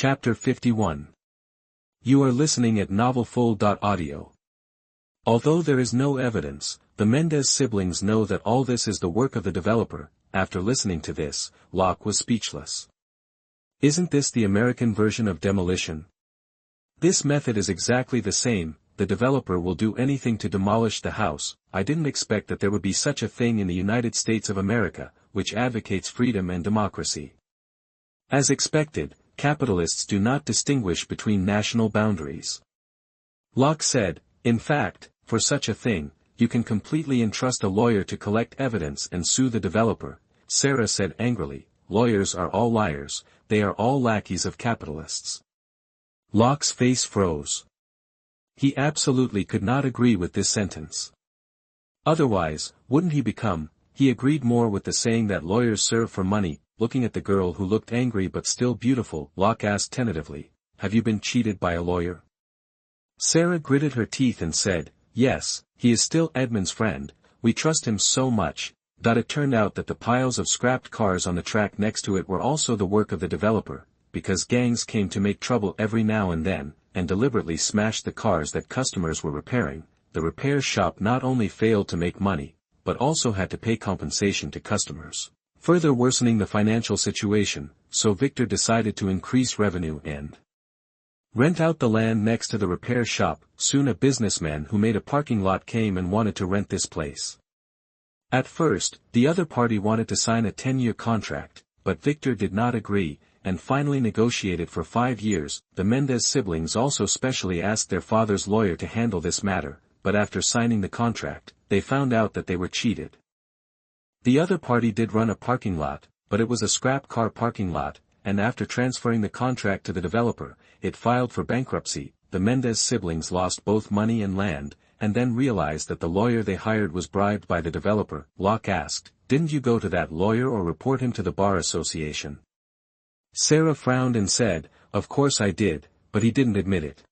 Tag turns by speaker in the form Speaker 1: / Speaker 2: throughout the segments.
Speaker 1: Chapter 51. You are listening at novelfull.audio. Although there is no evidence, the Mendez siblings know that all this is the work of the developer. After listening to this, Locke was speechless. Isn't this the American version of demolition? This method is exactly the same. The developer will do anything to demolish the house. I didn't expect that there would be such a thing in the United States of America, which advocates freedom and democracy. As expected, capitalists do not distinguish between national boundaries. Locke said, in fact, for such a thing, you can completely entrust a lawyer to collect evidence and sue the developer. Sarah said angrily, lawyers are all liars, they are all lackeys of capitalists. Locke's face froze. He absolutely could not agree with this sentence. Otherwise, wouldn't he become? He agreed more with the saying that lawyers serve for money. Looking at the girl who looked angry but still beautiful, Locke asked tentatively, have you been cheated by a lawyer? Sarah gritted her teeth and said, yes, he is still Edmund's friend, we trust him so much. It turned out that the piles of scrapped cars on the track next to it were also the work of the developer, because gangs came to make trouble every now and then, and deliberately smashed the cars that customers were repairing. The repair shop not only failed to make money, but also had to pay compensation to customers, further worsening the financial situation. So Victor decided to increase revenue and rent out the land next to the repair shop. Soon a businessman who made a parking lot came and wanted to rent this place. At first, the other party wanted to sign a 10-year contract, but Victor did not agree, and finally negotiated for 5 years. The Mendez siblings also specially asked their father's lawyer to handle this matter, but after signing the contract, they found out that they were cheated. The other party did run a parking lot, but it was a scrap car parking lot, and after transferring the contract to the developer, it filed for bankruptcy. The Mendez siblings lost both money and land, and then realized that the lawyer they hired was bribed by the developer. Locke asked, didn't you go to that lawyer or report him to the bar association? Sarah frowned and said, of course I did, but he didn't admit it.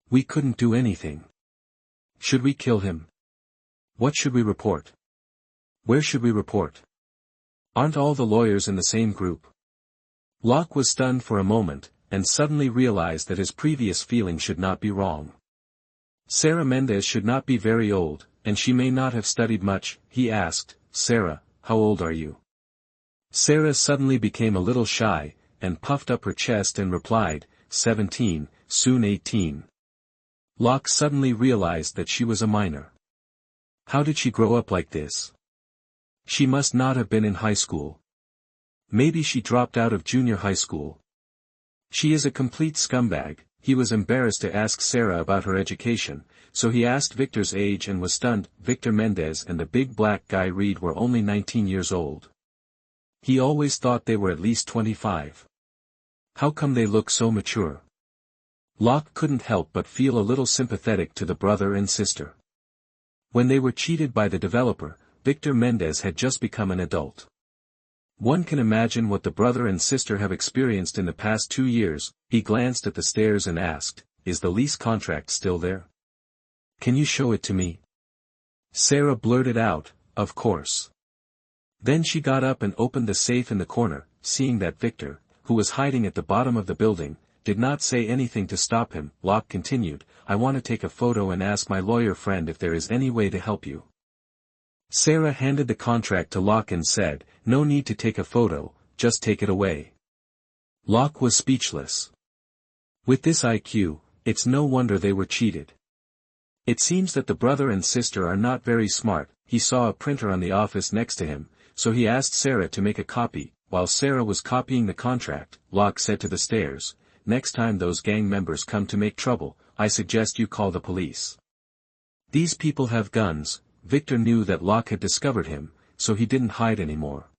Speaker 1: We couldn't do anything. Should we kill him? What should we report? Where should we report? Aren't all the lawyers in the same group? Locke was stunned for a moment, and suddenly realized that his previous feeling should not be wrong. Sarah Mendez should not be very old, and she may not have studied much. He asked, Sarah, how old are you? Sarah suddenly became a little shy, and puffed up her chest and replied, 17, soon 18. Locke suddenly realized that she was a minor. How did she grow up like this? She must not have been in high school. Maybe she dropped out of junior high school. She is a complete scumbag. He was embarrassed to ask Sarah about her education, so he asked Victor's age and was stunned. Victor Mendez and the big black guy Reed were only 19 years old. He always thought they were at least 25. How come they look so mature? Locke couldn't help but feel a little sympathetic to the brother and sister. When they were cheated by the developer, Victor Mendez had just become an adult. One can imagine what the brother and sister have experienced in the past 2 years. He glanced at the stairs and asked, is the lease contract still there? Can you show it to me? Sarah blurted out, of course. Then she got up and opened the safe in the corner. Seeing that Victor, who was hiding at the bottom of the building, did not say anything to stop him, Locke continued, I want to take a photo and ask my lawyer friend if there is any way to help you. Sarah handed the contract to Locke and said, no need to take a photo, just take it away. Locke was speechless. With this IQ, it's no wonder they were cheated. It seems that the brother and sister are not very smart. He saw a printer on the office next to him, so he asked Sarah to make a copy. While Sarah was copying the contract, Locke said to the stairs, next time those gang members come to make trouble, I suggest you call the police. These people have guns. Victor knew that Locke had discovered him, so he didn't hide anymore.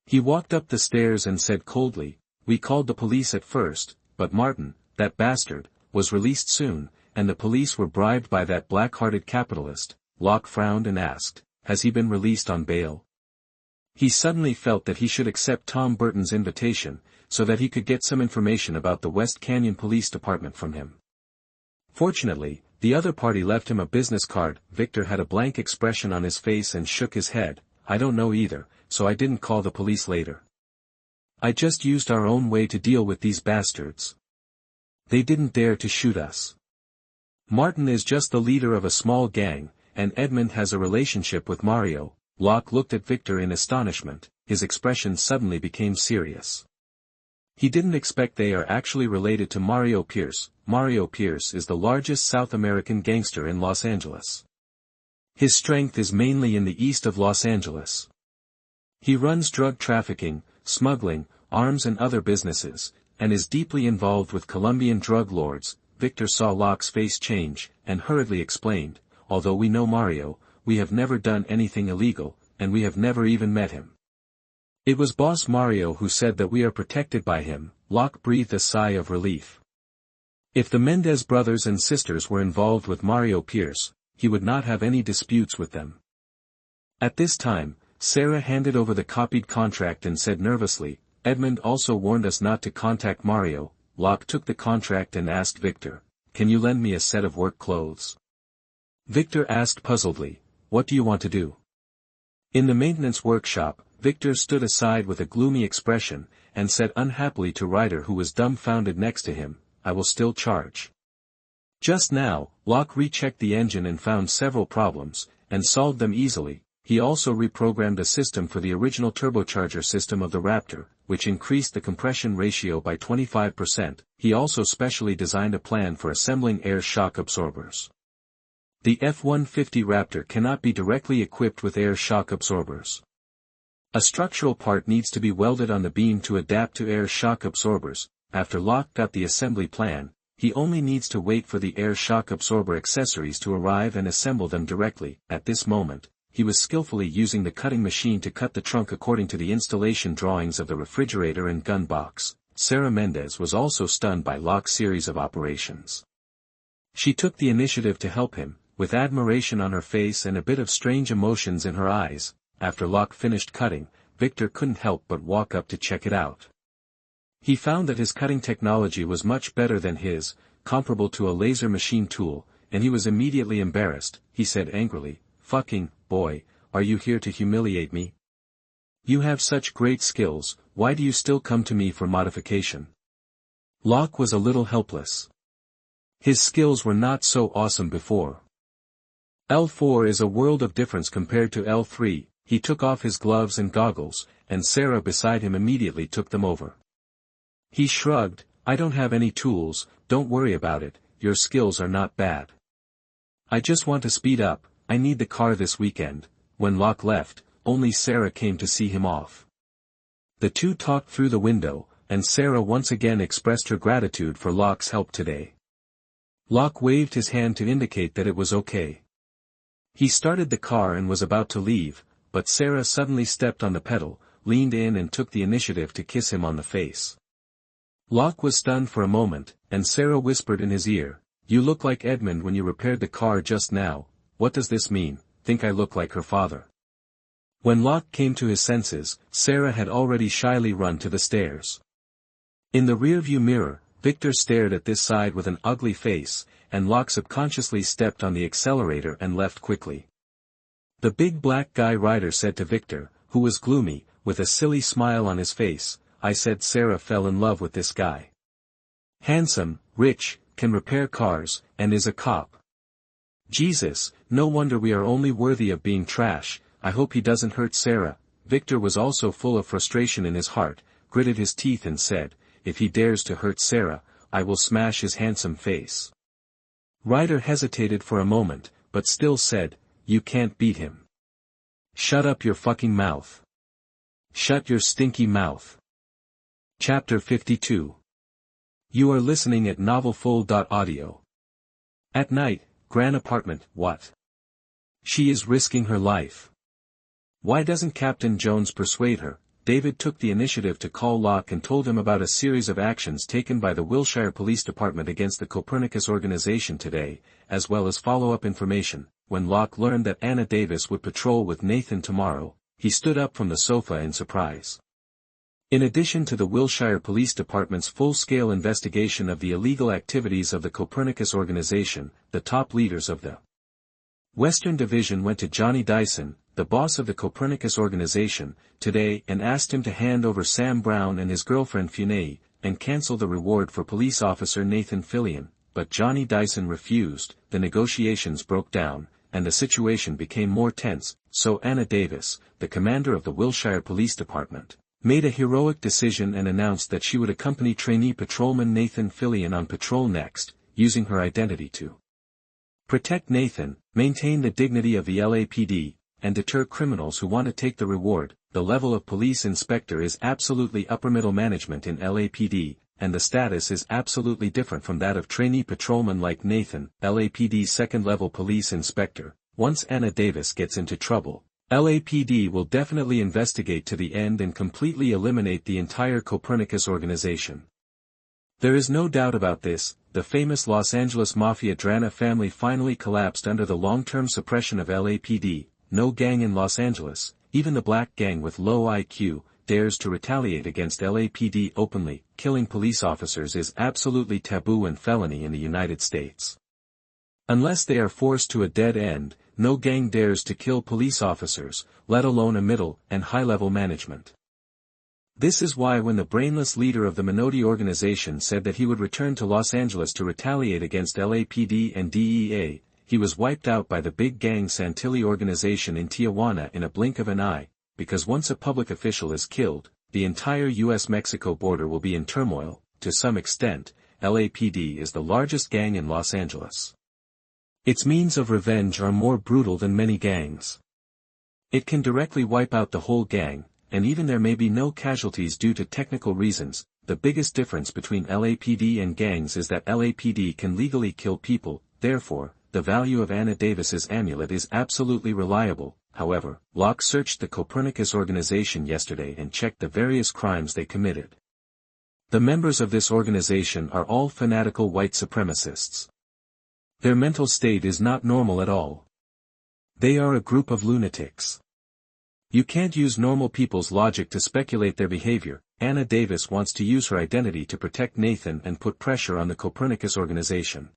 Speaker 1: He walked up the stairs and said coldly, we called the police at first, but Martin, that bastard, was released soon, and the police were bribed by that black-hearted capitalist. Locke frowned and asked, has he been released on bail? He suddenly felt that he should accept Tom Burton's invitation, so that he could get some information about the West Canyon Police Department from him. Fortunately, the other party left him a business card. Victor had a blank expression on his face and shook his head, I don't know either, so I didn't call the police later. I just used our own way to deal with these bastards. They didn't dare to shoot us. Martin is just the leader of a small gang, and Edmund has a relationship with Mario. Locke looked at Victor in astonishment, his expression suddenly became serious. He didn't expect they are actually related to Mario Pierce. Mario Pierce is the largest South American gangster in Los Angeles. His strength is mainly in the east of Los Angeles. He runs drug trafficking, smuggling, arms and other businesses, and is deeply involved with Colombian drug lords. Victor saw Locke's face change, and hurriedly explained, although we know Mario, we have never done anything illegal, and we have never even met him. It was Boss Mario who said that we are protected by him. Locke breathed a sigh of relief. If the Mendez brothers and sisters were involved with Mario Pierce, he would not have any disputes with them. At this time, Sarah handed over the copied contract and said nervously, Edmund also warned us not to contact Mario. Locke took the contract and asked Victor, can you lend me a set of work clothes? Victor asked puzzledly, what do you want to do? In the maintenance workshop, Victor stood aside with a gloomy expression, and said unhappily to Ryder who was dumbfounded next to him, I will still charge. Just now, Locke rechecked the engine and found several problems, and solved them easily. He also reprogrammed a system for the original turbocharger system of the Raptor, which increased the compression ratio by 25%. He also specially designed a plan for assembling air shock absorbers. The F-150 Raptor cannot be directly equipped with air shock absorbers. A structural part needs to be welded on the beam to adapt to air shock absorbers. After Locke got the assembly plan, he only needs to wait for the air shock absorber accessories to arrive and assemble them directly. At this moment, he was skillfully using the cutting machine to cut the trunk according to the installation drawings of the refrigerator and gun box. Sarah Mendez was also stunned by Locke's series of operations. She took the initiative to help him, with admiration on her face and a bit of strange emotions in her eyes. After Locke finished cutting, Victor couldn't help but walk up to check it out. He found that his cutting technology was much better than his, comparable to a laser machine tool, and he was immediately embarrassed. He said angrily, fucking, boy, are you here to humiliate me? You have such great skills, why do you still come to me for modification? Locke was a little helpless. His skills were not so awesome before. L4 is a world of difference compared to L3. He took off his gloves and goggles, and Sarah beside him immediately took them over. He shrugged, I don't have any tools, don't worry about it, your skills are not bad. I just want to speed up, I need the car this weekend. When Locke left, only Sarah came to see him off. The two talked through the window, and Sarah once again expressed her gratitude for Locke's help today. Locke waved his hand to indicate that it was okay. He started the car and was about to leave, but Sarah suddenly stepped on the pedal, leaned in and took the initiative to kiss him on the face. Locke was stunned for a moment, and Sarah whispered in his ear, you look like Edmund when you repaired the car just now. What does this mean? Think I look like her father? When Locke came to his senses, Sarah had already shyly run to the stairs. In the rearview mirror, Victor stared at this side with an ugly face, and Locke subconsciously stepped on the accelerator and left quickly. The big black guy Ryder said to Victor, who was gloomy, with a silly smile on his face, I said Sarah fell in love with this guy. Handsome, rich, can repair cars, and is a cop. Jesus, no wonder we are only worthy of being trash. I hope he doesn't hurt Sarah. Victor was also full of frustration in his heart, gritted his teeth and said, if he dares to hurt Sarah, I will smash his handsome face. Ryder hesitated for a moment, but still said, you can't beat him. Shut up your fucking mouth. Shut your stinky mouth. Chapter 52. You are listening at novelfull.audio. At night, Gran apartment, what? She is risking her life. Why doesn't Captain Jones persuade her? David took the initiative to call Locke and told him about a series of actions taken by the Wilshire Police Department against the Copernicus organization today, as well as follow-up information. When Locke learned that Anna Davis would patrol with Nathan tomorrow, he stood up from the sofa in surprise. In addition to the Wilshire Police Department's full-scale investigation of the illegal activities of the Copernicus organization, the top leaders of the Western Division went to Johnny Dyson, the boss of the Copernicus organization, today and asked him to hand over Sam Brown and his girlfriend Funei, and cancel the reward for police officer Nathan Fillion, but Johnny Dyson refused. The negotiations broke down, and the situation became more tense, so Anna Davis, the commander of the Wilshire Police Department, made a heroic decision and announced that she would accompany trainee patrolman Nathan Fillion on patrol next, using her identity to protect Nathan, maintain the dignity of the LAPD, and deter criminals who want to take the reward. The level of police inspector is absolutely upper-middle management in LAPD, and the status is absolutely different from that of trainee patrolman like Nathan, LAPD's second-level police inspector. Once Anna Davis gets into trouble, LAPD will definitely investigate to the end and completely eliminate the entire Copernicus organization. There is no doubt about this. The famous Los Angeles Mafia Drana family finally collapsed under the long-term suppression of LAPD. No gang in Los Angeles, even the black gang with low IQ, dares to retaliate against LAPD openly. Killing police officers is absolutely taboo and felony in the United States. Unless they are forced to a dead end, no gang dares to kill police officers, let alone a middle and high-level management. This is why when the brainless leader of the Menotti organization said that he would return to Los Angeles to retaliate against LAPD and DEA, he was wiped out by the big gang Santilli organization in Tijuana in a blink of an eye, because once a public official is killed, the entire US-Mexico border will be in turmoil. To some extent, LAPD is the largest gang in Los Angeles. Its means of revenge are more brutal than many gangs. It can directly wipe out the whole gang, and even there may be no casualties due to technical reasons. The biggest difference between LAPD and gangs is that LAPD can legally kill people. Therefore, the value of Anna Davis's amulet is absolutely reliable. However, Locke searched the Copernicus organization yesterday and checked the various crimes they committed. The members of this organization are all fanatical white supremacists. Their mental state is not normal at all. They are a group of lunatics. You can't use normal people's logic to speculate their behavior. Anna Davis wants to use her identity to protect Nathan and put pressure on the Copernicus organization.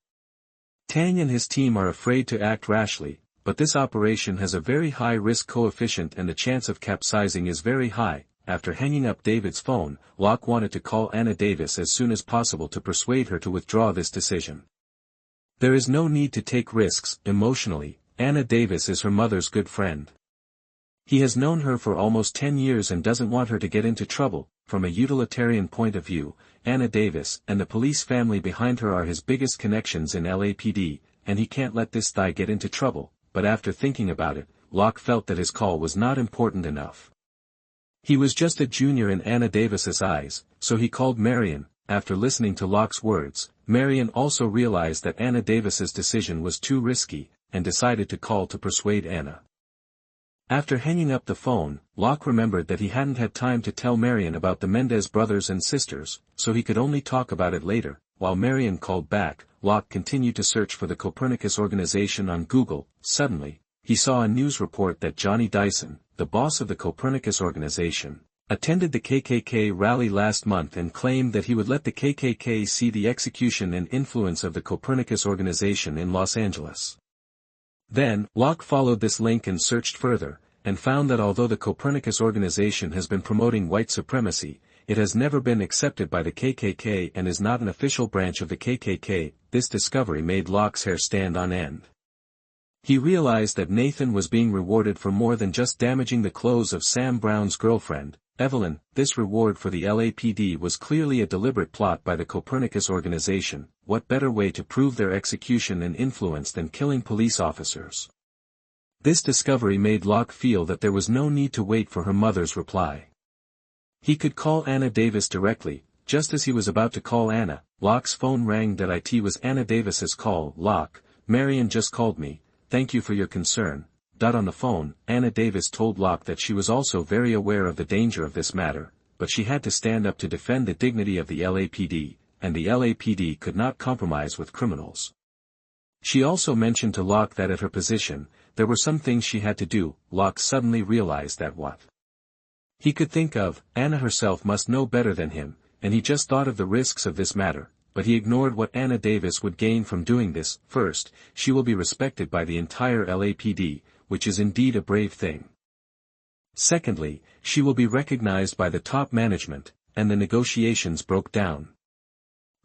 Speaker 1: Tang and his team are afraid to act rashly, but this operation has a very high risk coefficient and the chance of capsizing is very high. After hanging up David's phone, Locke wanted to call Anna Davis as soon as possible to persuade her to withdraw this decision. There is no need to take risks. Emotionally, Anna Davis is her mother's good friend. He has known her for almost 10 years and doesn't want her to get into trouble. From a utilitarian point of view, Anna Davis and the police family behind her are his biggest connections in LAPD, and he can't let this thigh get into trouble. But after thinking about it, Locke felt that his call was not important enough. He was just a junior in Anna Davis's eyes, so he called Marion. After listening to Locke's words, Marion also realized that Anna Davis's decision was too risky, and decided to call to persuade Anna. After hanging up the phone, Locke remembered that he hadn't had time to tell Marion about the Mendez brothers and sisters, so he could only talk about it later. While Marion called back, Locke continued to search for the Copernicus organization on Google. Suddenly, he saw a news report that Johnny Dyson, the boss of the Copernicus organization, attended the KKK rally last month and claimed that he would let the KKK see the execution and influence of the Copernicus organization in Los Angeles. Then, Locke followed this link and searched further, and found that although the Copernicus organization has been promoting white supremacy, it has never been accepted by the KKK and is not an official branch of the KKK. This discovery made Locke's hair stand on end. He realized that Nathan was being rewarded for more than just damaging the clothes of Sam Brown's girlfriend, Evelyn. This reward for the LAPD was clearly a deliberate plot by the Copernicus organization. What better way to prove their execution and influence than killing police officers? This discovery made Locke feel that there was no need to wait for her mother's reply. He could call Anna Davis directly. Just as he was about to call Anna, Locke's phone rang. It was Anna Davis's call. Locke, Marion just called me. Thank you for your concern. On the phone, Anna Davis told Locke that she was also very aware of the danger of this matter, but she had to stand up to defend the dignity of the LAPD, and the LAPD could not compromise with criminals. She also mentioned to Locke that at her position, there were some things she had to do. Locke suddenly realized that what he could think of, Anna herself must know better than him, and he just thought of the risks of this matter, but he ignored what Anna Davis would gain from doing this. First, she will be respected by the entire LAPD, which is indeed a brave thing. Secondly, she will be recognized by the top management, and the negotiations broke down.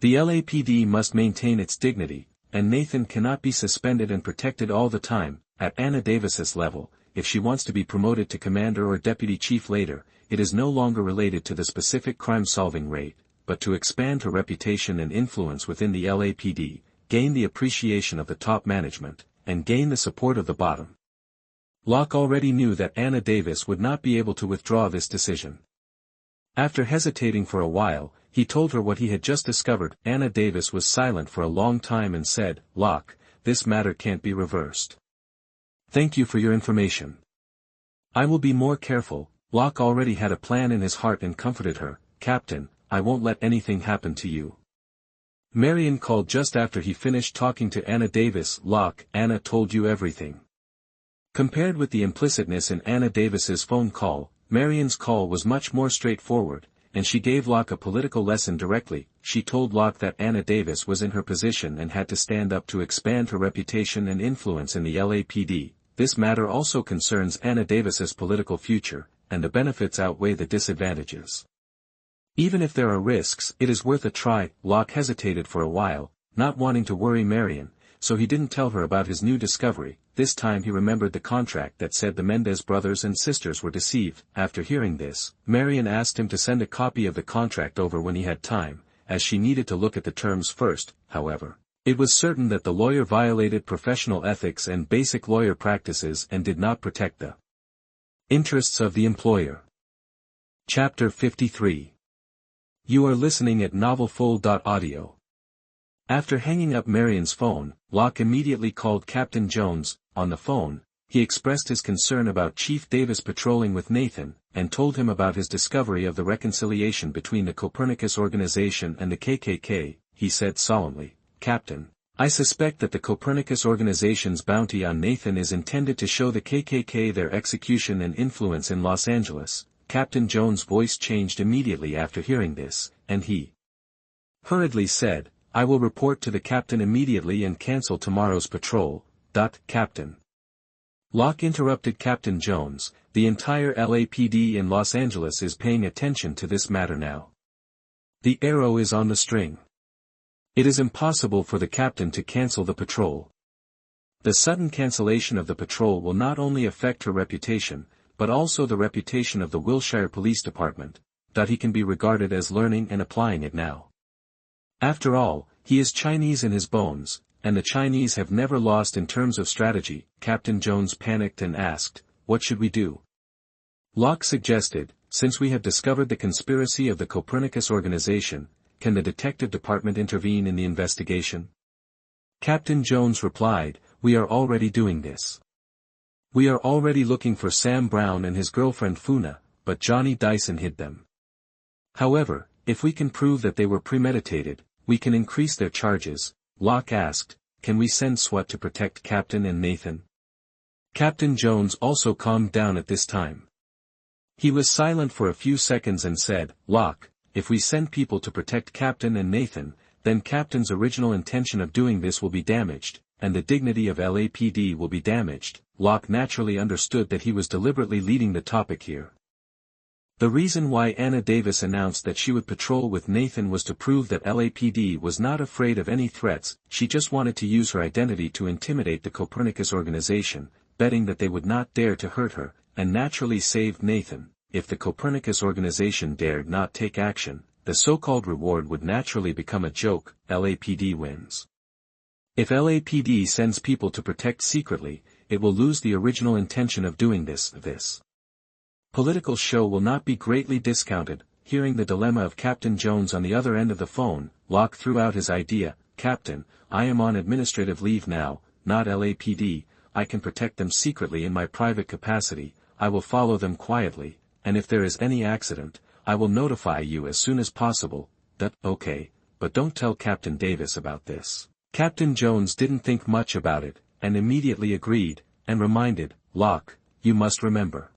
Speaker 1: The LAPD must maintain its dignity, and Nathan cannot be suspended and protected all the time. At Anna Davis's level, if she wants to be promoted to commander or deputy chief later, it is no longer related to the specific crime-solving rate, but to expand her reputation and influence within the LAPD, gain the appreciation of the top management, and gain the support of the bottom. Locke already knew that Anna Davis would not be able to withdraw this decision. After hesitating for a while, he told her what he had just discovered. Anna Davis was silent for a long time and said, "Locke, this matter can't be reversed. Thank you for your information. I will be more careful." Locke already had a plan in his heart and comforted her. "Captain, I won't let anything happen to you." Marion called just after he finished talking to Anna Davis. "Locke, Anna told you everything." Compared with the implicitness in Anna Davis's phone call, Marion's call was much more straightforward, and she gave Locke a political lesson directly. She told Locke that Anna Davis was in her position and had to stand up to expand her reputation and influence in the LAPD. This matter also concerns Anna Davis's political future, and the benefits outweigh the disadvantages. Even if there are risks, it is worth a try. Locke hesitated for a while, not wanting to worry Marion, so he didn't tell her about his new discovery. This time he remembered the contract that said the Mendez brothers and sisters were deceived. After hearing this, Marion asked him to send a copy of the contract over when he had time, as she needed to look at the terms first. However, it was certain that the lawyer violated professional ethics and basic lawyer practices and did not protect the interests of the employer. Chapter 53. You are listening at novelfull.audio. After hanging up Marion's phone, Locke immediately called Captain Jones. On the phone, he expressed his concern about Chief Davis patrolling with Nathan, and told him about his discovery of the reconciliation between the Copernicus organization and the KKK. He said solemnly, "Captain, I suspect that the Copernicus organization's bounty on Nathan is intended to show the KKK their execution and influence in Los Angeles." Captain Jones' voice changed immediately after hearing this, and he hurriedly said, "I will report to the captain immediately and cancel tomorrow's patrol." Captain. Locke interrupted Captain Jones. "The entire LAPD in Los Angeles is paying attention to this matter now. The arrow is on the string. It is impossible for the captain to cancel the patrol. The sudden cancellation of the patrol will not only affect her reputation, but also the reputation of the Wilshire Police Department. He can be regarded as learning and applying it now. After all, he is Chinese in his bones, and the Chinese have never lost in terms of strategy." Captain Jones panicked and asked, "What should we do?" Locke suggested, "Since we have discovered the conspiracy of the Copernicus organization, can the detective department intervene in the investigation?" Captain Jones replied, "We are already doing this. We are already looking for Sam Brown and his girlfriend Funa, but Johnny Dyson hid them. However, if we can prove that they were premeditated, we can increase their charges." Locke asked, "Can we send SWAT to protect Captain and Nathan?" Captain Jones also calmed down at this time. He was silent for a few seconds and said, "Locke, if we send people to protect Captain and Nathan, then Captain's original intention of doing this will be damaged, and the dignity of LAPD will be damaged." Locke naturally understood that he was deliberately leading the topic here. The reason why Anna Davis announced that she would patrol with Nathan was to prove that LAPD was not afraid of any threats. She just wanted to use her identity to intimidate the Copernicus organization, betting that they would not dare to hurt her, and naturally saved Nathan. If the Copernicus organization dared not take action, the so-called reward would naturally become a joke. LAPD wins. If LAPD sends people to protect secretly, it will lose the original intention of doing this political show will not be greatly discounted. Hearing the dilemma of Captain Jones on the other end of the phone, Locke threw out his idea. "Captain, I am on administrative leave now, not LAPD, I can protect them secretly in my private capacity. I will follow them quietly, and if there is any accident, I will notify you as soon as possible." Okay, but don't tell Captain Davis about this." Captain Jones didn't think much about it, and immediately agreed, and reminded, "Locke, you must remember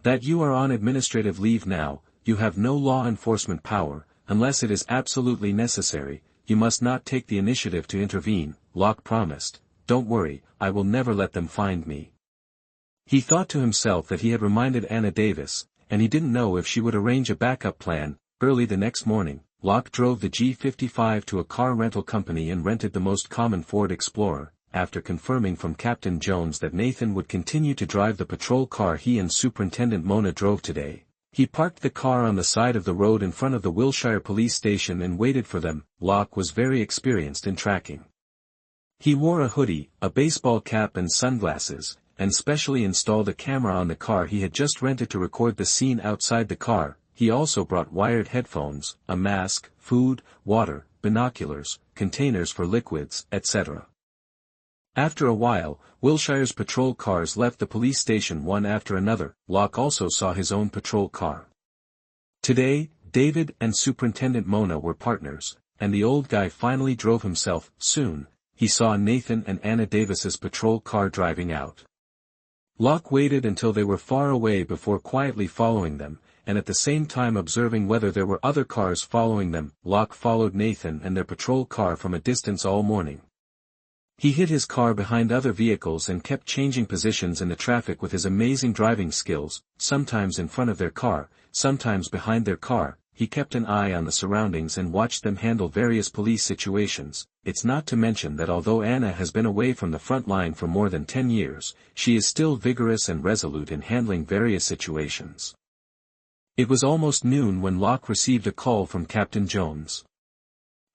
Speaker 1: that you are on administrative leave now. You have no law enforcement power, unless it is absolutely necessary. You must not take the initiative to intervene." Locke promised, "Don't worry, I will never let them find me." He thought to himself that he had reminded Anna Davis, and he didn't know if she would arrange a backup plan. Early the next morning, Locke drove the G55 to a car rental company and rented the most common Ford Explorer, after confirming from Captain Jones that Nathan would continue to drive the patrol car he and Superintendent Mona drove today. He parked the car on the side of the road in front of the Wilshire police station and waited for them. Locke was very experienced in tracking. He wore a hoodie, a baseball cap and sunglasses, and specially installed a camera on the car he had just rented to record the scene outside the car. He also brought wired headphones, a mask, food, water, binoculars, containers for liquids, etc. After a while, Wilshire's patrol cars left the police station one after another. Locke also saw his own patrol car. Today, David and Superintendent Mona were partners, and the old guy finally drove himself. Soon, he saw Nathan and Anna Davis's patrol car driving out. Locke waited until they were far away before quietly following them, and at the same time observing whether there were other cars following them. Locke followed Nathan and their patrol car from a distance all morning. He hid his car behind other vehicles and kept changing positions in the traffic with his amazing driving skills, sometimes in front of their car, sometimes behind their car. He kept an eye on the surroundings and watched them handle various police situations. It's not to mention that although Anna has been away from the front line for more than 10 years, she is still vigorous and resolute in handling various situations. It was almost noon when Locke received a call from Captain Jones.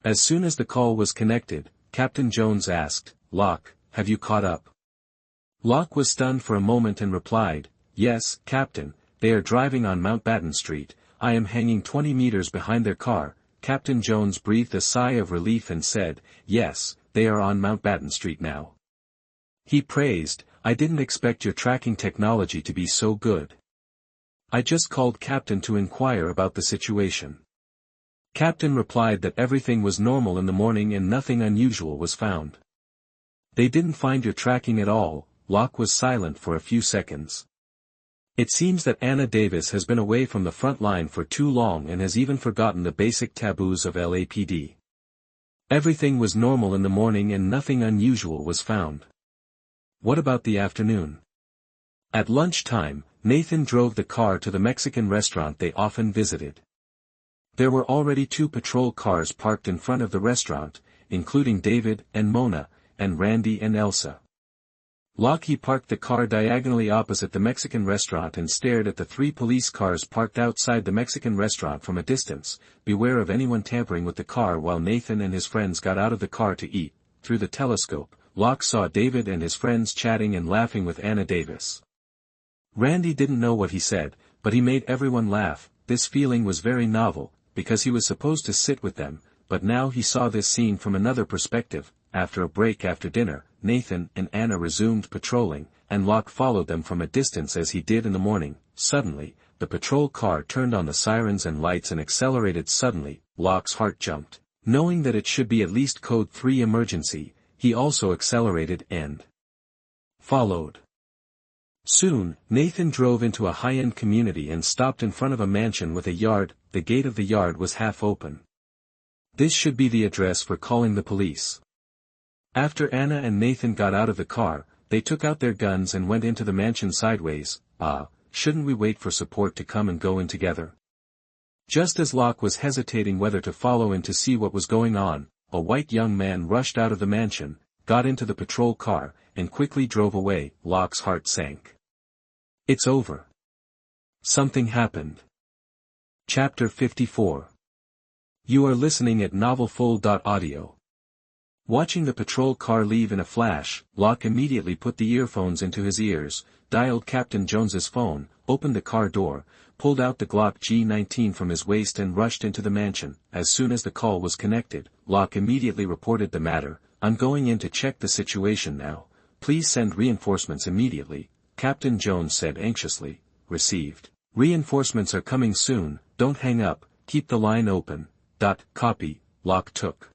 Speaker 1: As soon as the call was connected, Captain Jones asked, "Locke, have you caught up?" Locke was stunned for a moment and replied, "Yes, Captain, they are driving on Mountbatten Street. I am hanging 20 meters behind their car." Captain Jones breathed a sigh of relief and said, "Yes, they are on Mountbatten Street now." He praised, "I didn't expect your tracking technology to be so good. I just called Captain to inquire about the situation." Captain replied that everything was normal in the morning and nothing unusual was found. "They didn't find your tracking at all." Locke was silent for a few seconds. It seems that Anna Davis has been away from the front line for too long and has even forgotten the basic taboos of LAPD. Everything was normal in the morning and nothing unusual was found. What about the afternoon? At lunchtime, Nathan drove the car to the Mexican restaurant they often visited. There were already 2 patrol cars parked in front of the restaurant, including David and Mona, and Randy and Elsa. Locke parked the car diagonally opposite the Mexican restaurant and stared at the 3 police cars parked outside the Mexican restaurant from a distance. Beware of anyone tampering with the car. While Nathan and his friends got out of the car to eat, through the telescope, Locke saw David and his friends chatting and laughing with Anna Davis. Randy didn't know what he said, but he made everyone laugh. This feeling was very novel, because he was supposed to sit with them, but now he saw this scene from another perspective. After a break after dinner, Nathan and Anna resumed patrolling, and Locke followed them from a distance as he did in the morning. Suddenly, the patrol car turned on the sirens and lights and accelerated suddenly. Locke's heart jumped. Knowing that it should be at least code 3 emergency, he also accelerated and followed. Soon, Nathan drove into a high-end community and stopped in front of a mansion with a yard. The gate of the yard was half open. This should be the address for calling the police. After Anna and Nathan got out of the car, they took out their guns and went into the mansion sideways. Shouldn't we wait for support to come and go in together? Just as Locke was hesitating whether to follow in to see what was going on, a white young man rushed out of the mansion, got into the patrol car, and quickly drove away. Locke's heart sank. It's over. Something happened. Chapter 54. You are listening at novelfull.audio. Watching the patrol car leave in a flash, Locke immediately put the earphones into his ears, dialed Captain Jones's phone, opened the car door, pulled out the Glock G19 from his waist and rushed into the mansion. As soon as the call was connected, Locke immediately reported the matter. "I'm going in to check the situation now. Please send reinforcements immediately," Captain Jones said anxiously. "Received. Reinforcements are coming soon. Don't hang up, keep the line open." Copy. Locke took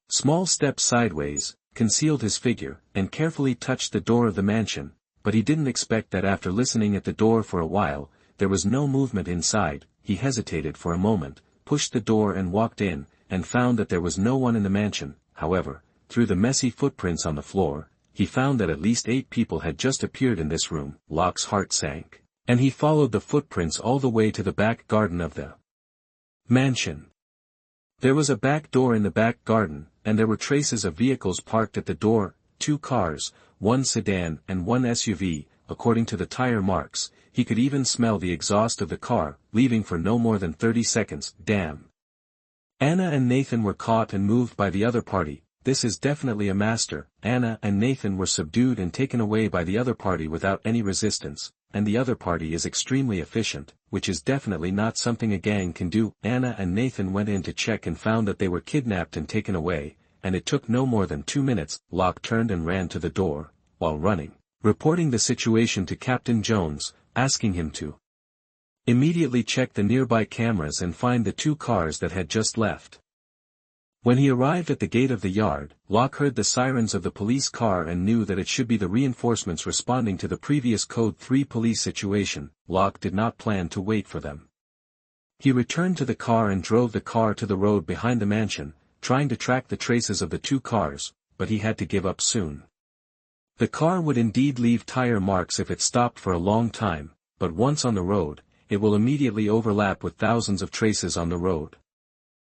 Speaker 1: small steps sideways, concealed his figure, and carefully touched the door of the mansion, but he didn't expect that after listening at the door for a while, there was no movement inside. He hesitated for a moment, pushed the door and walked in, and found that there was no one in the mansion. However, through the messy footprints on the floor, he found that at least 8 people had just appeared in this room. Locke's heart sank, and he followed the footprints all the way to the back garden of the mansion. There was a back door in the back garden, and there were traces of vehicles parked at the door, 2 cars, 1 sedan and 1 SUV, according to the tire marks. He could even smell the exhaust of the car, leaving for no more than 30 seconds. Damn. Anna and Nathan were caught and moved by the other party. This is definitely a master. Anna and Nathan were subdued and taken away by the other party without any resistance, and the other party is extremely efficient, which is definitely not something a gang can do. Anna and Nathan went in to check and found that they were kidnapped and taken away, and it took no more than 2 minutes. Locke turned and ran to the door, while running, reporting the situation to Captain Jones, asking him to immediately check the nearby cameras and find the 2 cars that had just left. When he arrived at the gate of the yard, Locke heard the sirens of the police car and knew that it should be the reinforcements responding to the previous Code 3 police situation. Locke did not plan to wait for them. He returned to the car and drove the car to the road behind the mansion, trying to track the traces of the 2 cars, but he had to give up soon. The car would indeed leave tire marks if it stopped for a long time, but once on the road, it will immediately overlap with thousands of traces on the road.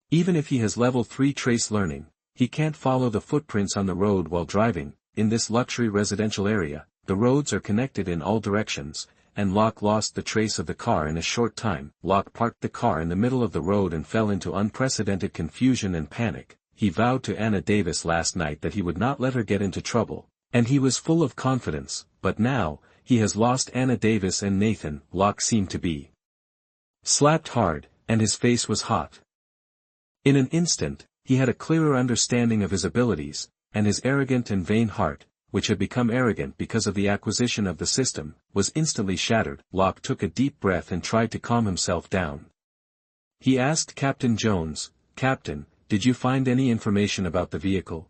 Speaker 1: Even if he has level 3 trace learning, he can't follow the footprints on the road while driving. In this luxury residential area, the roads are connected in all directions, and Locke lost the trace of the car in a short time. Locke parked the car in the middle of the road and fell into unprecedented confusion and panic. He vowed to Anna Davis last night that he would not let her get into trouble, and he was full of confidence, but now, he has lost Anna Davis and Nathan. Locke seemed to be slapped hard, and his face was hot. In an instant, he had a clearer understanding of his abilities, and his arrogant and vain heart, which had become arrogant because of the acquisition of the system, was instantly shattered. Locke took a deep breath and tried to calm himself down. He asked Captain Jones, "Captain, did you find any information about the vehicle?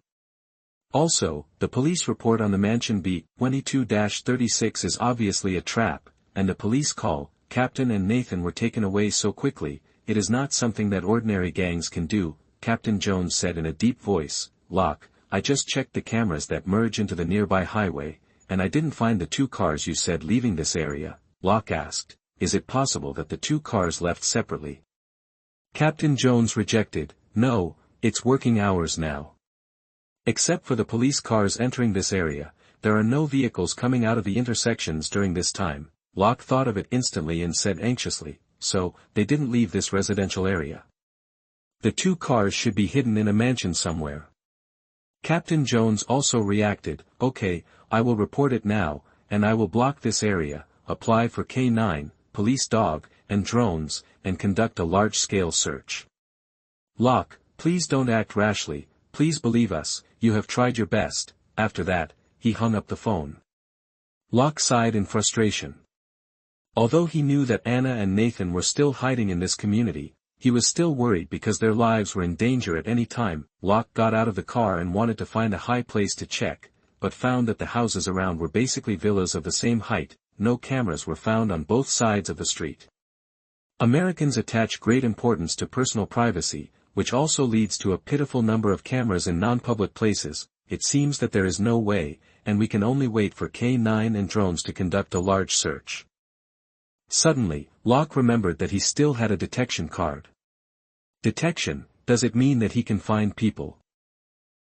Speaker 1: Also, the police report on the mansion B-22-36 is obviously a trap, and the police call, Captain and Nathan were taken away so quickly. It is not something that ordinary gangs can do," Captain Jones said in a deep voice. "Locke, I just checked the cameras that merge into the nearby highway, and I didn't find the 2 cars you said leaving this area." Locke asked, "Is it possible that the 2 cars left separately?" Captain Jones rejected, "No, it's working hours now. Except for the police cars entering this area, there are no vehicles coming out of the intersections during this time." Locke thought of it instantly and said anxiously, "So, they didn't leave this residential area. The 2 cars should be hidden in a mansion somewhere." Captain Jones also reacted, "Okay, I will report it now, and I will block this area, apply for K9, police dog, and drones, and conduct a large-scale search. Locke, please don't act rashly, please believe us, you have tried your best." After that, he hung up the phone. Locke sighed in frustration. Although he knew that Anna and Nathan were still hiding in this community, he was still worried because their lives were in danger at any time. Locke got out of the car and wanted to find a high place to check, but found that the houses around were basically villas of the same height. No cameras were found on both sides of the street. Americans attach great importance to personal privacy, which also leads to a pitiful number of cameras in non-public places. It seems that there is no way, and we can only wait for K9 and drones to conduct a large search. Suddenly, Locke remembered that he still had a detection card. Detection, does it mean that he can find people?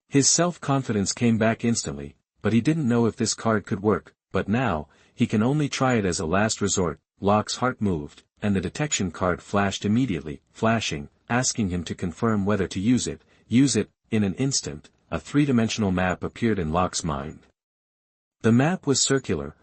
Speaker 1: His self-confidence came back instantly, but he didn't know if this card could work, but now, he can only try it as a last resort. Locke's heart moved, and the detection card flashed immediately, flashing, asking him to confirm whether to use it. In an instant, a 3-dimensional map appeared in Locke's mind. The map was circular,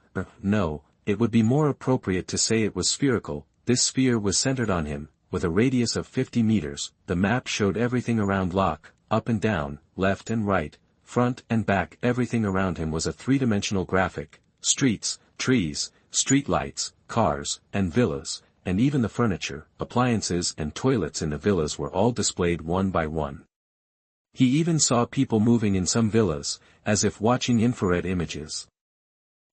Speaker 1: no, it would be more appropriate to say it was spherical. This sphere was centered on him, with a radius of 50 meters. The map showed everything around Locke, up and down, left and right, front and back. Everything around him was a 3-dimensional graphic. Streets, trees, streetlights, cars, and villas, and even the furniture, appliances and toilets in the villas were all displayed one by one. He even saw people moving in some villas, as if watching infrared images.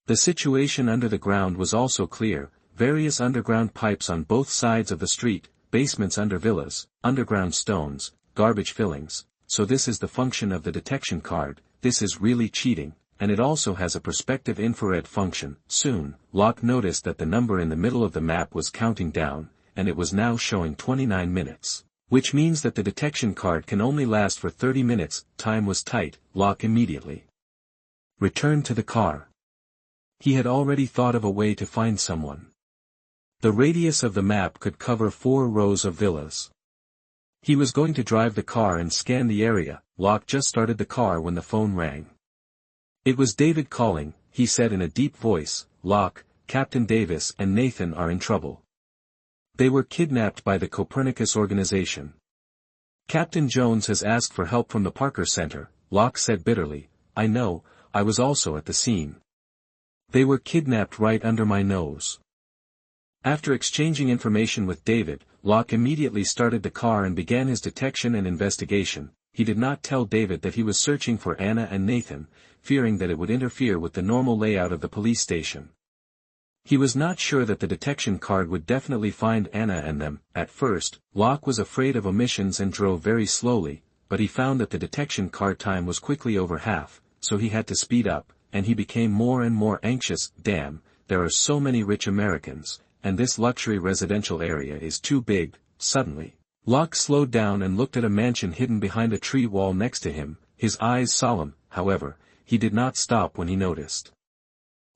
Speaker 1: The situation under the ground was also clear, various underground pipes on both sides of the street, basements under villas, underground stones, garbage fillings. So this is the function of the detection card. This is really cheating. and it also has a perspective infrared function. Soon, Locke noticed that the number in the middle of the map was counting down, and it was now showing 29 minutes. Which means that the detection card can only last for 30 minutes. Time was tight. Locke immediately returned to the car. He had already thought of a way to find someone. The radius of the map could cover 4 rows of villas. He was going to drive the car and scan the area. Locke just started the car when the phone rang. It was David calling. He said in a deep voice, "Locke, Captain Davis and Nathan are in trouble. They were kidnapped by the Copernicus organization. Captain Jones has asked for help from the Parker Center," Locke said bitterly. "I know, I was also at the scene. They were kidnapped right under my nose." After exchanging information with David, Locke immediately started the car and began his detection and investigation. He did not tell David that he was searching for Anna and Nathan, fearing that it would interfere with the normal layout of the police station. He was not sure that the detection card would definitely find Anna and them. At first, Locke was afraid of omissions and drove very slowly, but he found that the detection card time was quickly over half, so he had to speed up, and he became more and more anxious. Damn, there are so many rich Americans, and this luxury residential area is too big. Suddenly, Locke slowed down and looked at a mansion hidden behind a tree wall next to him, his eyes solemn. However, he did not stop when he noticed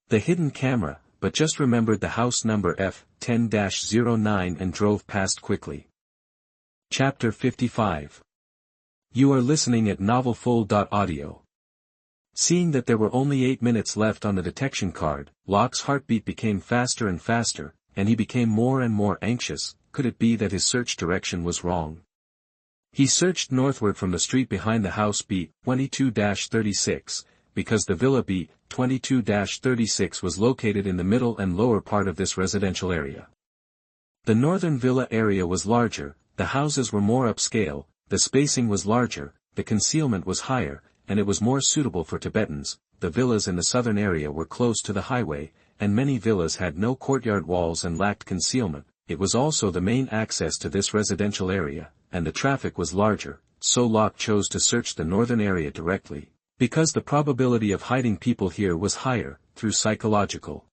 Speaker 1: the hidden camera, but just remembered the house number F10-09 and drove past quickly. Chapter 55. You are listening at novelfull.audio. Seeing that there were only 8 minutes left on the detection card, Locke's heartbeat became faster and faster, and he became more and more anxious. Could it be that his search direction was wrong? He searched northward from the street behind the house B22-36, because the villa B22-36 was located in the middle and lower part of this residential area. The northern villa area was larger, the houses were more upscale, the spacing was larger, the concealment was higher, and it was more suitable for Tibetans. The villas in the southern area were close to the highway, and many villas had no courtyard walls and lacked concealment. It was also the main access to this residential area, and the traffic was larger, so Locke chose to search the northern area directly, because the probability of hiding people here was higher. Through psychological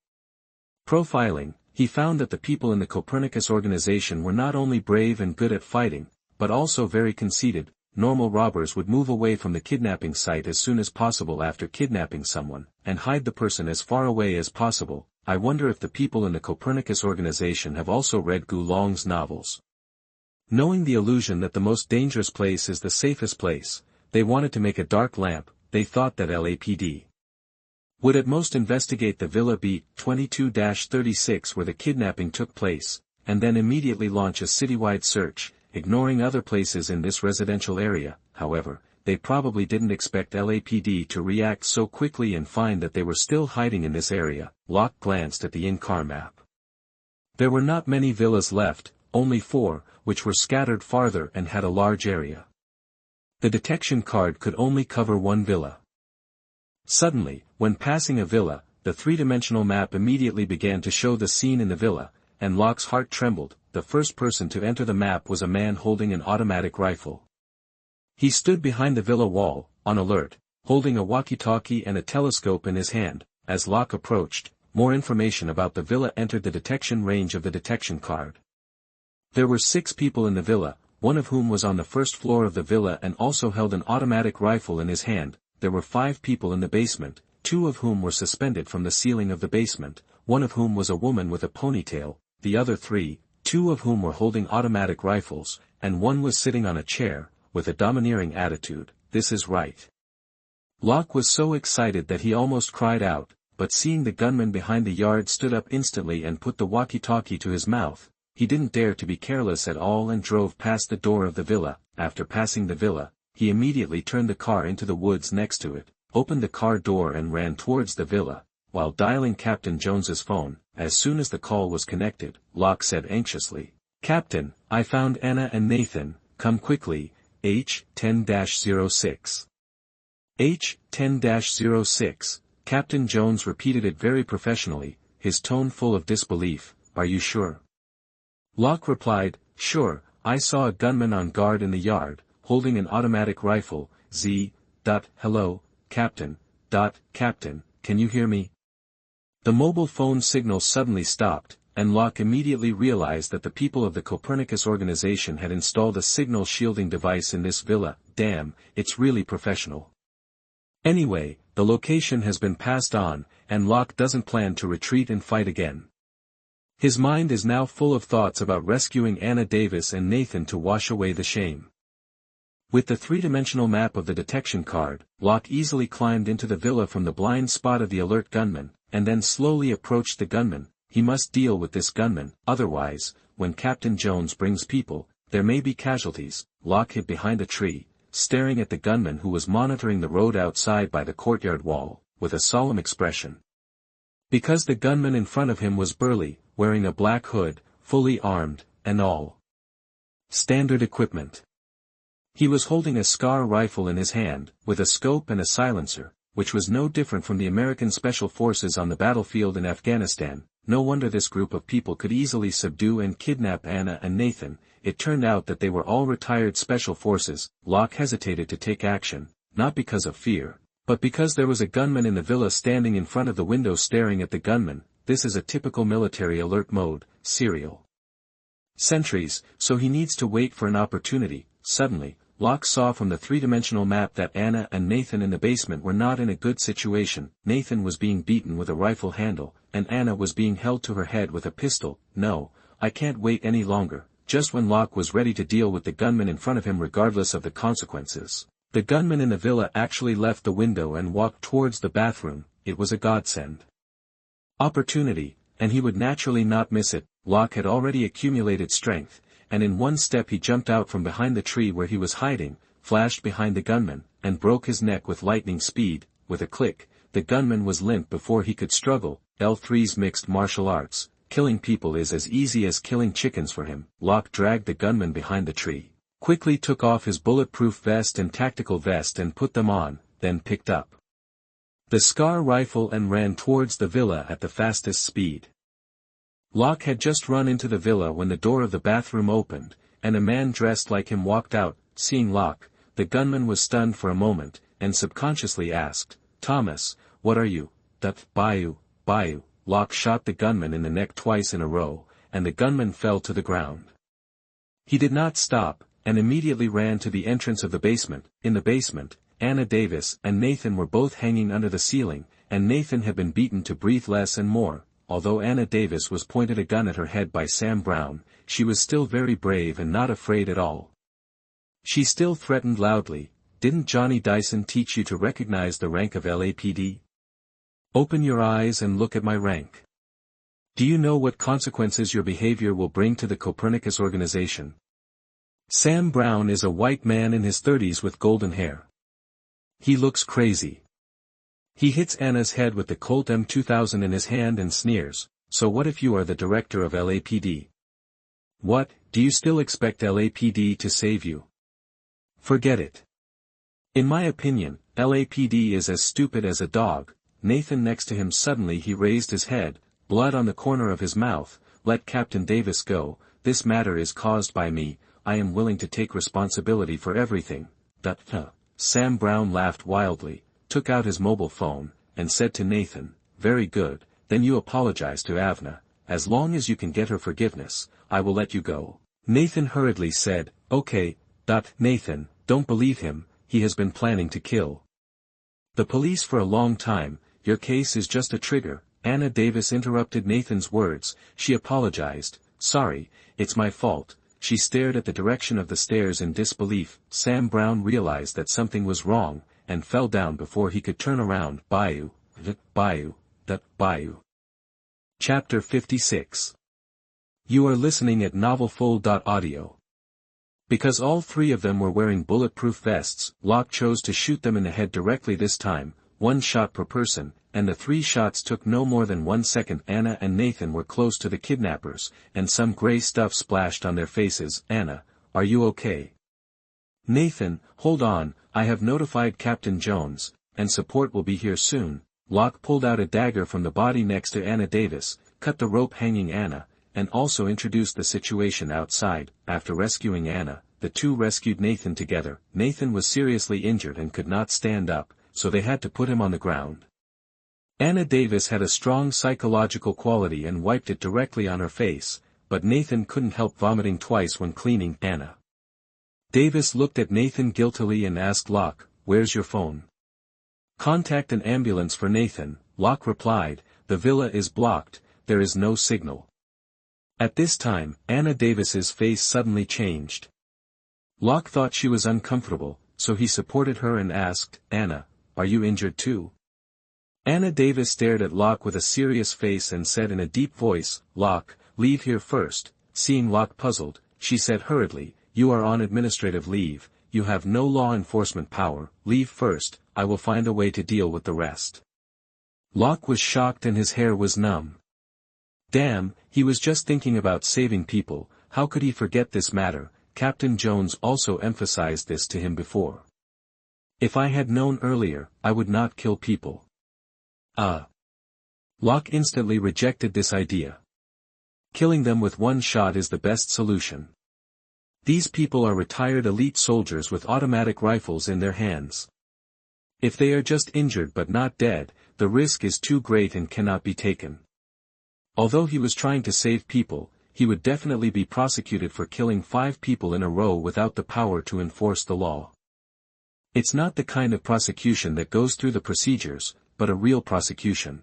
Speaker 1: profiling, he found that the people in the Copernicus organization were not only brave and good at fighting, but also very conceited. Normal robbers would move away from the kidnapping site as soon as possible after kidnapping someone, and hide the person as far away as possible. I wonder if the people in the Copernicus organization have also read Gu Long's novels. Knowing the illusion that the most dangerous place is the safest place, they wanted to make a dark lamp. They thought that LAPD would at most investigate the Villa B22-36 where the kidnapping took place, and then immediately launch a citywide search, ignoring other places in this residential area. However, they probably didn't expect LAPD to react so quickly and find that they were still hiding in this area. Locke glanced at the in-car map. There were not many villas left, only 4, which were scattered farther and had a large area. The detection card could only cover 1 villa. Suddenly, when passing a villa, the three-dimensional map immediately began to show the scene in the villa, and Locke's heart trembled. The first person to enter the map was a man holding an automatic rifle. He stood behind the villa wall, on alert, holding a walkie-talkie and a telescope in his hand. As Locke approached, more information about the villa entered the detection range of the detection card. There were 6 people in the villa, one of whom was on the first floor of the villa and also held an automatic rifle in his hand. There were 5 people in the basement, 2 of whom were suspended from the ceiling of the basement, one of whom was a woman with a ponytail, the other 3, 2 of whom were holding automatic rifles, and one was sitting on a chair, with a domineering attitude. This is right. Locke was so excited that he almost cried out, but seeing the gunman behind the yard stood up instantly and put the walkie-talkie to his mouth, he didn't dare to be careless at all and drove past the door of the villa. After passing the villa, he immediately turned the car into the woods next to it, opened the car door and ran towards the villa, while dialing Captain Jones's phone. As soon as the call was connected, Locke said anxiously, "Captain, I found Anna and Nathan, come quickly, H10-06. H10-06, Captain Jones repeated it very professionally, his tone full of disbelief. Are you sure? Locke replied, "Sure, I saw a gunman on guard in the yard, holding an automatic rifle. Hello, Captain, Captain, can you hear me? The mobile phone signal suddenly stopped, and Locke immediately realized that the people of the Copernicus organization had installed a signal shielding device in this villa. Damn, it's really professional. Anyway, the location has been passed on, and Locke doesn't plan to retreat and fight again. His mind is now full of thoughts about rescuing Anna Davis and Nathan to wash away the shame. With the three-dimensional map of the detection card, Locke easily climbed into the villa from the blind spot of the alert gunman, and then slowly approached the gunman. He must deal with this gunman, otherwise, when Captain Jones brings people, there may be casualties. Locke hid behind a tree, staring at the gunman who was monitoring the road outside by the courtyard wall, with a solemn expression. Because the gunman in front of him was burly, wearing a black hood, fully armed, and all standard equipment. He was holding a SCAR rifle in his hand, with a scope and a silencer, which was no different from the American Special Forces on the battlefield in Afghanistan. No wonder this group of people could easily subdue and kidnap Anna and Nathan. It turned out that they were all retired Special Forces. Locke hesitated to take action, not because of fear, but because there was a gunman in the villa standing in front of the window staring at the gunman. This is a typical military alert mode, serial sentries, so he needs to wait for an opportunity. Suddenly, Locke saw from the three-dimensional map that Anna and Nathan in the basement were not in a good situation. Nathan was being beaten with a rifle handle, and Anna was being held to her head with a pistol. No, I can't wait any longer. Just when Locke was ready to deal with the gunman in front of him regardless of the consequences, the gunman in the villa actually left the window and walked towards the bathroom. It was a godsend opportunity, and he would naturally not miss it. Locke had already accumulated strength, and in one step he jumped out from behind the tree where he was hiding, flashed behind the gunman, and broke his neck with lightning speed. With a click, the gunman was limp before he could struggle. L3's mixed martial arts. Killing people is as easy as killing chickens for him. Locke dragged the gunman behind the tree, quickly took off his bulletproof vest and tactical vest and put them on, then picked up the SCAR rifle and ran towards the villa at the fastest speed. Locke had just run into the villa when the door of the bathroom opened, and a man dressed like him walked out. Seeing Locke, the gunman was stunned for a moment, and subconsciously asked, "Thomas, what are you?" "That Bayou." Locke shot the gunman in the neck twice in a row, and the gunman fell to the ground. He did not stop, and immediately ran to the entrance of the basement. In the basement, Anna Davis and Nathan were both hanging under the ceiling, and Nathan had been beaten to breathe less and more. Although Anna Davis was pointed a gun at her head by Sam Brown, she was still very brave and not afraid at all. She still threatened loudly, "Didn't Johnny Dyson teach you to recognize the rank of LAPD? Open your eyes and look at my rank. Do you know what consequences your behavior will bring to the Copernicus organization?" Sam Brown is a white man in his 30s with golden hair. He looks crazy. He hits Anna's head with the Colt M2000 in his hand and sneers, "So what if you are the director of LAPD? What, do you still expect LAPD to save you? Forget it. In my opinion, LAPD is as stupid as a dog." Nathan next to him suddenly he raised his head, blood on the corner of his mouth. "Let Captain Davis go. This matter is caused by me. I am willing to take responsibility for everything." Sam Brown laughed wildly, took out his mobile phone, and said to Nathan, "Very good, then you apologize to Avna. As long as you can get her forgiveness, I will let you go." Nathan hurriedly said, "Okay." Nathan, don't believe him, he has been planning to kill the police for a long time. Your case is just a trigger. Anna Davis interrupted Nathan's words. She apologized. "Sorry, it's my fault." She stared at the direction of the stairs in disbelief. Sam Brown realized that something was wrong, and fell down before he could turn around. Bayou. Chapter 56. You are listening at novelfull.audio. Because all three of them were wearing bulletproof vests, Locke chose to shoot them in the head directly this time, 1 shot per person, and the 3 shots took no more than 1 second. Anna and Nathan were close to the kidnappers, and some gray stuff splashed on their faces. "Anna, are you okay?" "Nathan, hold on, I have notified Captain Jones, and support will be here soon." Locke pulled out a dagger from the body next to Anna Davis, cut the rope hanging Anna, and also introduced the situation outside. After rescuing Anna, the two rescued Nathan together. Nathan was seriously injured and could not stand up, so they had to put him on the ground. Anna Davis had a strong psychological quality and wiped it directly on her face, but Nathan couldn't help vomiting twice when cleaning. Anna Davis looked at Nathan guiltily and asked Locke, "Where's your phone?" "Contact an ambulance for Nathan," Locke replied. "The villa is blocked, there is no signal." At this time, Anna Davis's face suddenly changed. Locke thought she was uncomfortable, so he supported her and asked, "Anna, are you injured too?" Anna Davis stared at Locke with a serious face and said in a deep voice, "Locke, leave here first." Seeing Locke puzzled, she said hurriedly, "You are on administrative leave, you have no law enforcement power, leave first, I will find a way to deal with the rest." Locke was shocked and his hair was numb. Damn, he was just thinking about saving people, how could he forget this matter? Captain Jones also emphasized this to him before. "If I had known earlier, I would not kill people." Locke instantly rejected this idea. Killing them with one shot is the best solution. These people are retired elite soldiers with automatic rifles in their hands. If they are just injured but not dead, the risk is too great and cannot be taken. Although he was trying to save people, he would definitely be prosecuted for killing 5 people in a row without the power to enforce the law. It's not the kind of prosecution that goes through the procedures, but a real prosecution.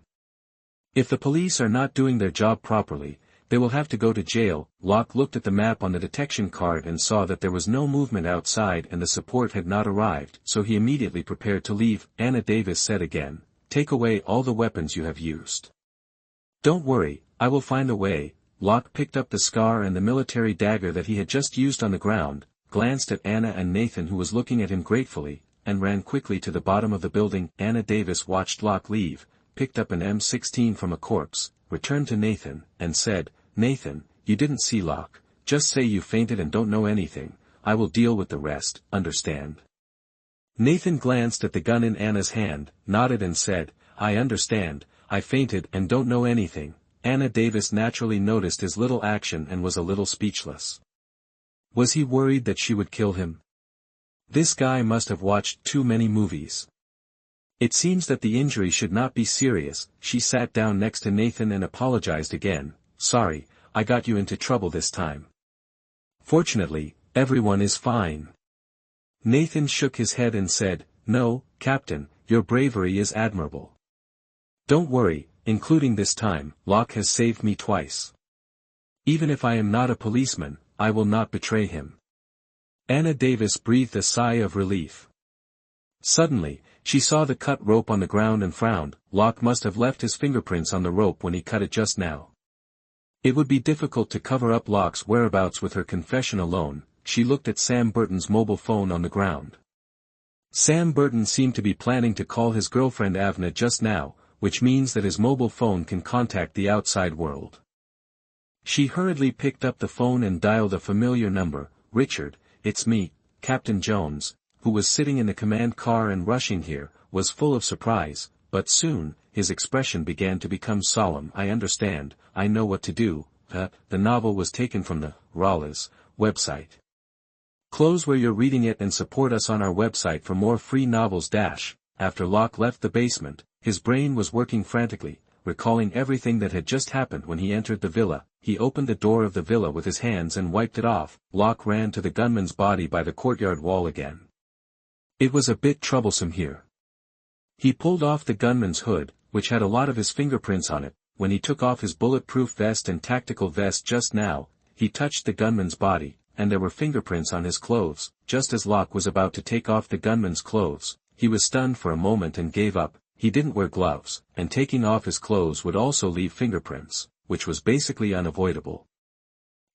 Speaker 1: If the police are not doing their job properly, they will have to go to jail. Locke looked at the map on the detection card and saw that there was no movement outside and the support had not arrived, so he immediately prepared to leave. Anna Davis said again, "Take away all the weapons you have used." "Don't worry, I will find a way." Locke picked up the scar and the military dagger that he had just used on the ground, glanced at Anna and Nathan who was looking at him gratefully, and ran quickly to the bottom of the building. Anna Davis watched Locke leave, picked up an M16 from a corpse, returned to Nathan, and said, "Nathan, you didn't see Locke, just say you fainted and don't know anything, I will deal with the rest, understand?" Nathan glanced at the gun in Anna's hand, nodded and said, "I understand, I fainted and don't know anything." Anna Davis naturally noticed his little action and was a little speechless. Was he worried that she would kill him? This guy must have watched too many movies. It seems that the injury should not be serious. She sat down next to Nathan and apologized again. "Sorry, I got you into trouble this time." "Fortunately, everyone is fine." Nathan shook his head and said, "No, Captain, your bravery is admirable. Don't worry, including this time, Locke has saved me twice. Even if I am not a policeman, I will not betray him." Anna Davis breathed a sigh of relief. Suddenly, she saw the cut rope on the ground and frowned. Locke must have left his fingerprints on the rope when he cut it just now. It would be difficult to cover up Locke's whereabouts with her confession alone. She looked at Sam Burton's mobile phone on the ground. Sam Burton seemed to be planning to call his girlfriend Avna just now, which means that his mobile phone can contact the outside world. She hurriedly picked up the phone and dialed a familiar number. "Richard, it's me, Captain Jones," who was sitting in the command car and rushing here, was full of surprise, but soon, his expression began to become solemn. "I understand, I know what to do." The novel was taken from the Ralas website. Close where you're reading it and support us on our website for more free novels. After Locke left the basement, his brain was working frantically, recalling everything that had just happened when he entered the villa. He opened the door of the villa with his hands and wiped it off. Locke ran to the gunman's body by the courtyard wall again. It was a bit troublesome here. He pulled off the gunman's hood, which had a lot of his fingerprints on it. When he took off his bulletproof vest and tactical vest just now, he touched the gunman's body, and there were fingerprints on his clothes. Just as Locke was about to take off the gunman's clothes, he was stunned for a moment and gave up. He didn't wear gloves, and taking off his clothes would also leave fingerprints, which was basically unavoidable.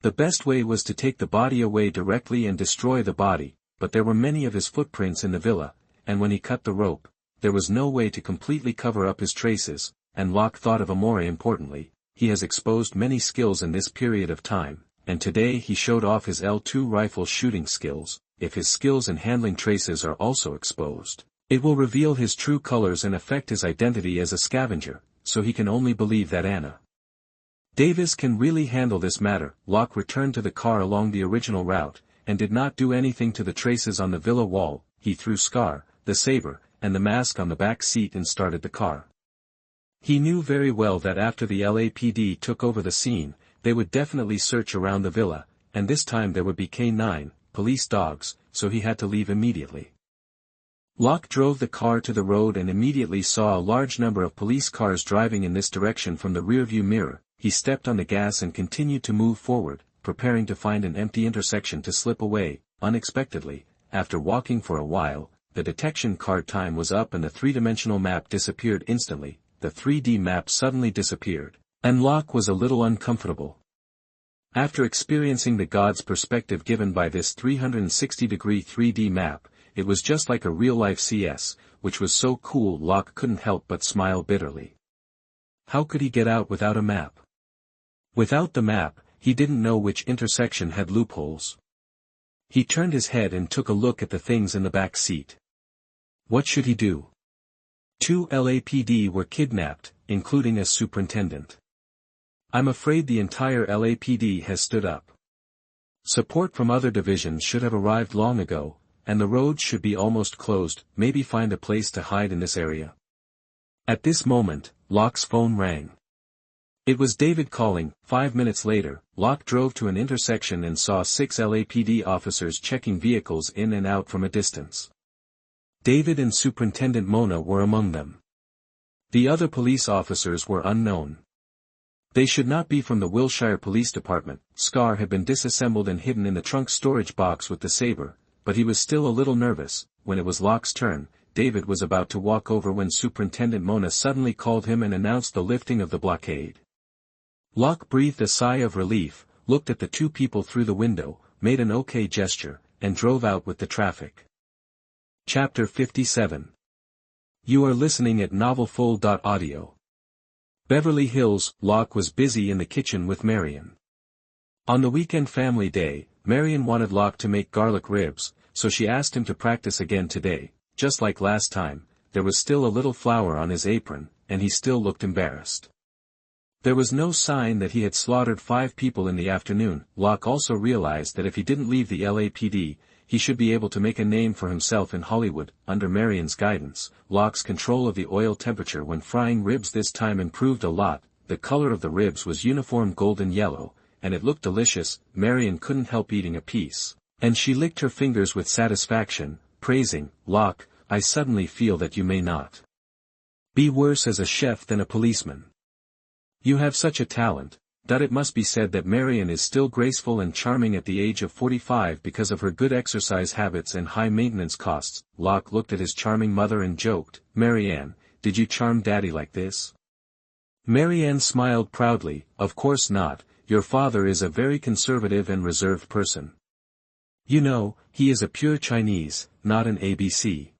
Speaker 1: The best way was to take the body away directly and destroy the body, but there were many of his footprints in the villa, and when he cut the rope, there was no way to completely cover up his traces, and Locke thought of Amore importantly. He has exposed many skills in this period of time, and today he showed off his L2 rifle shooting skills. If his skills in handling traces are also exposed, it will reveal his true colors and affect his identity as a scavenger, so he can only believe that Anna Davis can really handle this matter. Locke returned to the car along the original route, and did not do anything to the traces on the villa wall. He threw Scar, the saber, and the mask on the back seat and started the car. He knew very well that after the LAPD took over the scene, they would definitely search around the villa, and this time there would be K9, police dogs, so he had to leave immediately. Locke drove the car to the road and immediately saw a large number of police cars driving in this direction from the rearview mirror. He stepped on the gas and continued to move forward, preparing to find an empty intersection to slip away. Unexpectedly, after walking for a while, the detection card time was up and the three-dimensional map disappeared instantly. The 3D map suddenly disappeared, and Locke was a little uncomfortable. After experiencing the God's perspective given by this 360-degree 3D map, it was just like a real-life CS, which was so cool Locke couldn't help but smile bitterly. How could he get out without a map? Without the map, he didn't know which intersection had loopholes. He turned his head and took a look at the things in the back seat. What should he do? 2 LAPD were kidnapped, including a superintendent. I'm afraid the entire LAPD has stood up. Support from other divisions should have arrived long ago, and the roads should be almost closed. Maybe find a place to hide in this area. At this moment, Locke's phone rang. It was David calling. 5 minutes later, Locke drove to an intersection and saw 6 LAPD officers checking vehicles in and out from a distance. David and Superintendent Mona were among them. The other police officers were unknown. They should not be from the Wilshire Police Department. Scar had been disassembled and hidden in the trunk storage box with the saber, but he was still a little nervous. When it was Locke's turn, David was about to walk over when Superintendent Mona suddenly called him and announced the lifting of the blockade. Locke breathed a sigh of relief, looked at the 2 people through the window, made an OK gesture, and drove out with the traffic. Chapter 57. You are listening at novelfull.audio. Beverly Hills. Locke was busy in the kitchen with Marion. On the weekend family day, Marion wanted Locke to make garlic ribs, so she asked him to practice again today. Just like last time, there was still a little flour on his apron, and he still looked embarrassed. There was no sign that he had slaughtered 5 people in the afternoon. Locke also realized that if he didn't leave the LAPD, he should be able to make a name for himself in Hollywood. Under Marion's guidance, Locke's control of the oil temperature when frying ribs this time improved a lot. The color of the ribs was uniform golden yellow, and it looked delicious. Marion couldn't help eating a piece, and she licked her fingers with satisfaction, praising, "Locke, I suddenly feel that you may not be worse as a chef than a policeman. You have such a talent." It must be said that Marion is still graceful and charming at the age of 45 because of her good exercise habits and high maintenance costs. Locke looked at his charming mother and joked, "Marianne, did you charm Daddy like this?" Marianne smiled proudly, "Of course not, your father is a very conservative and reserved person. You know, he is a pure Chinese, not an ABC.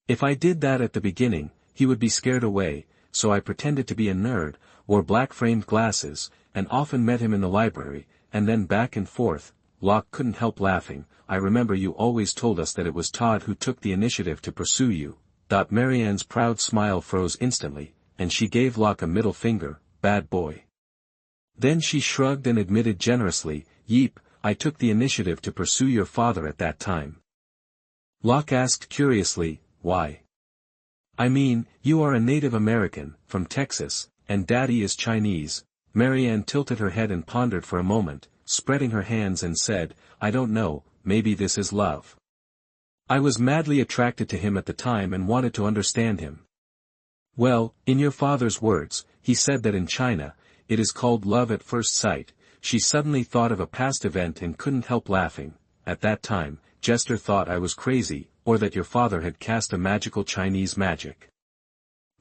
Speaker 1: If I did that at the beginning, he would be scared away, so I pretended to be a nerd, wore black-framed glasses, and often met him in the library, and then back and forth." Locke couldn't help laughing. "I remember you always told us that it was Todd who took the initiative to pursue you." Marianne's proud smile froze instantly, and she gave Locke a middle finger, "Bad boy." Then she shrugged and admitted generously, "Yeep, I took the initiative to pursue your father at that time." Locke asked curiously, "Why?" "I mean, you are a Native American, from Texas, and Daddy is Chinese." Marianne tilted her head and pondered for a moment, spreading her hands and said, "I don't know, maybe this is love. I was madly attracted to him at the time and wanted to understand him. Well, in your father's words, he said that in China, it is called love at first sight." She suddenly thought of a past event and couldn't help laughing. "At that time, Jester thought I was crazy, or that your father had cast a magical Chinese magic.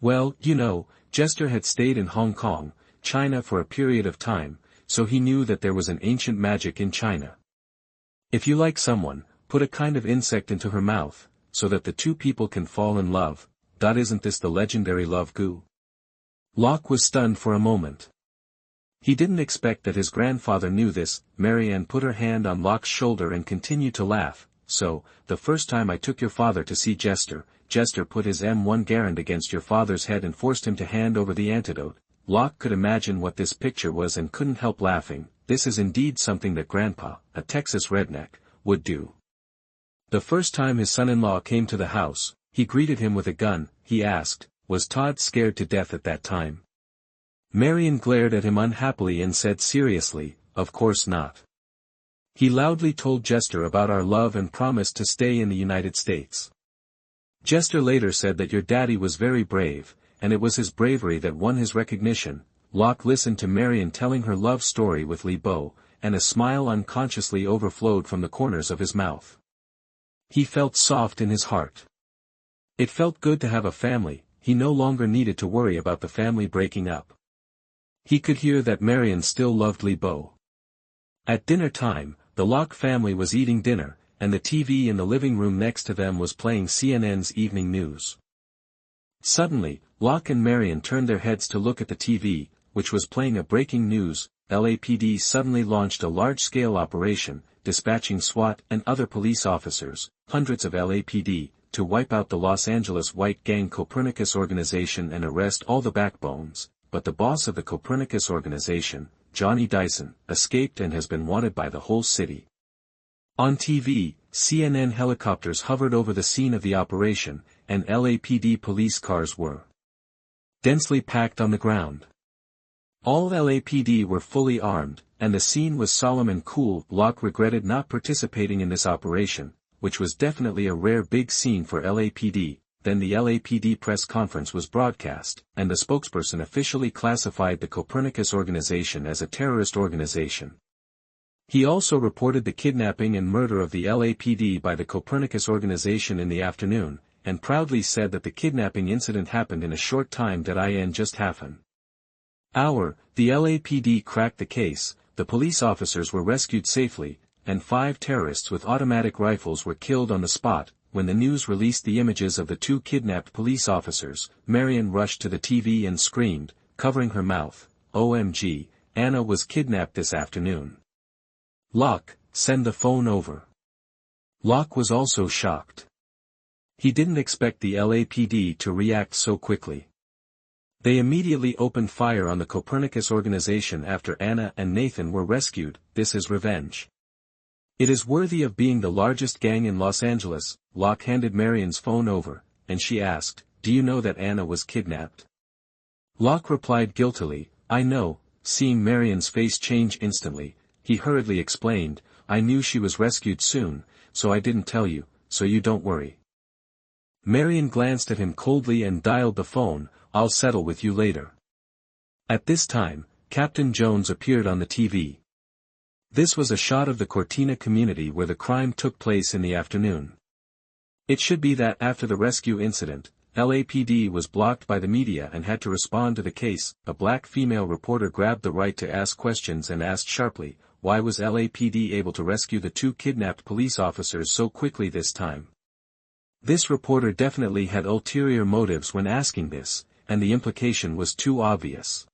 Speaker 1: Well, you know, Jester had stayed in Hong Kong, China for a period of time, so he knew that there was an ancient magic in China. If you like someone, put a kind of insect into her mouth, so that the 2 people can fall in love. Isn't this the legendary love goo?" Locke was stunned for a moment. He didn't expect that his grandfather knew this. Marianne put her hand on Locke's shoulder and continued to laugh. "So, the first time I took your father to see Jester, Jester put his M1 Garand against your father's head and forced him to hand over the antidote." Locke could imagine what this picture was and couldn't help laughing. This is indeed something that Grandpa, a Texas redneck, would do. The first time his son-in-law came to the house, he greeted him with a gun. He asked, "Was Todd scared to death at that time?" Marion glared at him unhappily and said seriously, "Of course not. He loudly told Jester about our love and promised to stay in the United States. Jester later said that your daddy was very brave, and it was his bravery that won his recognition." Locke listened to Marion telling her love story with Lebeau, and a smile unconsciously overflowed from the corners of his mouth. He felt soft in his heart. It felt good to have a family. He no longer needed to worry about the family breaking up. He could hear that Marion still loved Lebeau. At dinner time, the Locke family was eating dinner, and the TV in the living room next to them was playing CNN's evening news. Suddenly, Locke and Marion turned their heads to look at the TV, which was playing a breaking news. LAPD suddenly launched a large-scale operation, dispatching SWAT and other police officers, hundreds of LAPD, to wipe out the Los Angeles white gang Copernicus organization and arrest all the backbones. But the boss of the Copernicus organization, Johnny Dyson, escaped and has been wanted by the whole city. On TV, CNN helicopters hovered over the scene of the operation, and LAPD police cars were densely packed on the ground. All LAPD were fully armed, and the scene was solemn and cool. Locke regretted not participating in this operation, which was definitely a rare big scene for LAPD. Then the LAPD press conference was broadcast, and the spokesperson officially classified the Copernicus organization as a terrorist organization. He also reported the kidnapping and murder of the LAPD by the Copernicus organization in the afternoon, and proudly said that the kidnapping incident happened in a short time that in just half an hour. The LAPD cracked the case, the police officers were rescued safely, and 5 terrorists with automatic rifles were killed on the spot. When the news released the images of the 2 kidnapped police officers, Marion rushed to the TV and screamed, covering her mouth, "OMG, Anna was kidnapped this afternoon. Locke, send the phone over." Locke was also shocked. He didn't expect the LAPD to react so quickly. They immediately opened fire on the Copernicus organization after Anna and Nathan were rescued. This is revenge. It is worthy of being the largest gang in Los Angeles. Locke handed Marion's phone over, and she asked, "Do you know that Anna was kidnapped?" Locke replied guiltily, "I know." Seeing Marion's face change instantly, he hurriedly explained, "I knew she was rescued soon, so I didn't tell you, so you don't worry." Marion glanced at him coldly and dialed the phone, "I'll settle with you later." At this time, Captain Jones appeared on the TV. This was a shot of the Cortina community where the crime took place in the afternoon. It should be that after the rescue incident, LAPD was blocked by the media and had to respond to the case. A black female reporter grabbed the right to ask questions and asked sharply, why was LAPD able to rescue the 2 kidnapped police officers so quickly this time? This reporter definitely had ulterior motives when asking this, and the implication was too obvious.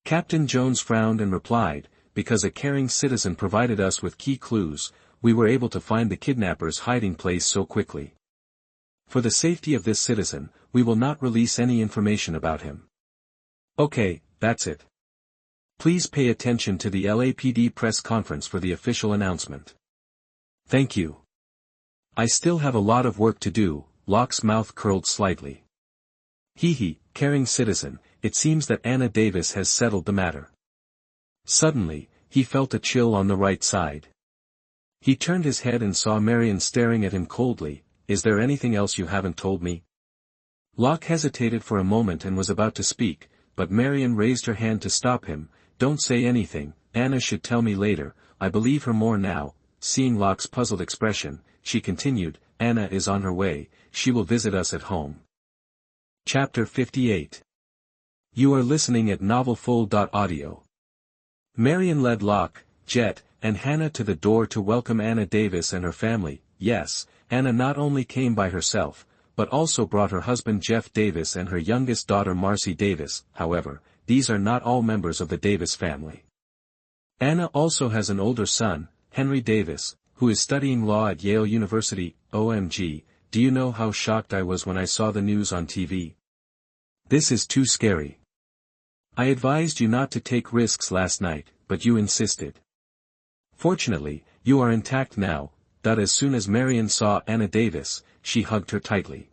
Speaker 1: Captain Jones frowned and replied, "Because a caring citizen provided us with key clues, we were able to find the kidnapper's hiding place so quickly. For the safety of this citizen, we will not release any information about him." Okay, that's it. Please pay attention to the LAPD press conference for the official announcement. Thank you. I still have a lot of work to do. Locke's mouth curled slightly. Caring citizen, it seems that Anna Davis has settled the matter. Suddenly, he felt a chill on the right side. He turned his head and saw Marion staring at him coldly. "Is there anything else you haven't told me?" Locke hesitated for a moment and was about to speak, but Marion raised her hand to stop him. "Don't say anything, Anna should tell me later, I believe her more now." Seeing Locke's puzzled expression, she continued, "Anna is on her way, she will visit us at home." Chapter 58. You are listening at novelfull.audio. Marion led Locke, Jet, and Hannah to the door to welcome Anna Davis and her family. Yes, Anna not only came by herself, but also brought her husband Jeff Davis and her youngest daughter Marcy Davis. However, these are not all members of the Davis family. Anna also has an older son, Henry Davis, who is studying law at Yale University. OMG, do you know how shocked I was when I saw the news on TV? This is too scary. I advised you not to take risks last night, but you insisted. Fortunately, you are intact now. That as soon as Marion saw Anna Davis, she hugged her tightly.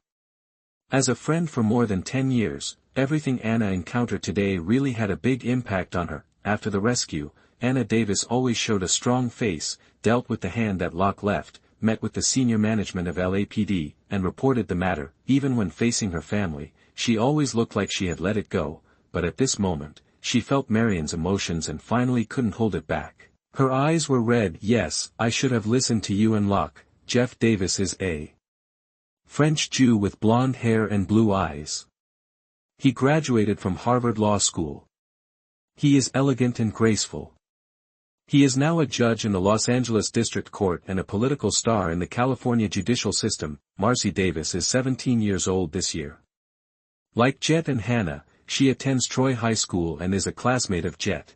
Speaker 1: As a friend for more than 10 years, everything Anna encountered today really had a big impact on her. After the rescue, Anna Davis always showed a strong face, dealt with the hand that Locke left, met with the senior management of LAPD, and reported the matter. Even when facing her family, she always looked like she had let it go, but at this moment, she felt Marion's emotions and finally couldn't hold it back. Her eyes were red. Yes, I should have listened to you and Locke. Jeff Davis is a French Jew with blonde hair and blue eyes. He graduated from Harvard Law School. He is elegant and graceful. He is now a judge in the Los Angeles District Court and a political star in the California judicial system. Marcy Davis is 17 years old this year. Like Jet and Hannah, she attends Troy High School and is a classmate of Jet.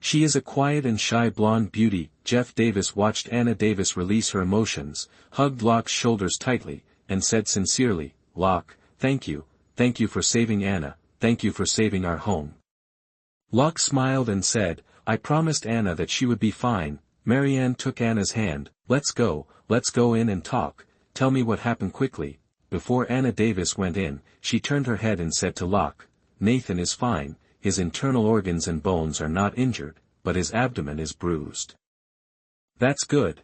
Speaker 1: She is a quiet and shy blonde beauty. Jeff Davis watched Anna Davis release her emotions, hugged Locke's shoulders tightly, and said sincerely, "Locke, thank you for saving Anna, thank you for saving our home." Locke smiled and said, "I promised Anna that she would be fine." Marianne took Anna's hand. Let's go in and talk, tell me what happened quickly." Before Anna Davis went in, she turned her head and said to Locke, "Nathan is fine, his internal organs and bones are not injured, but his abdomen is bruised." "That's good."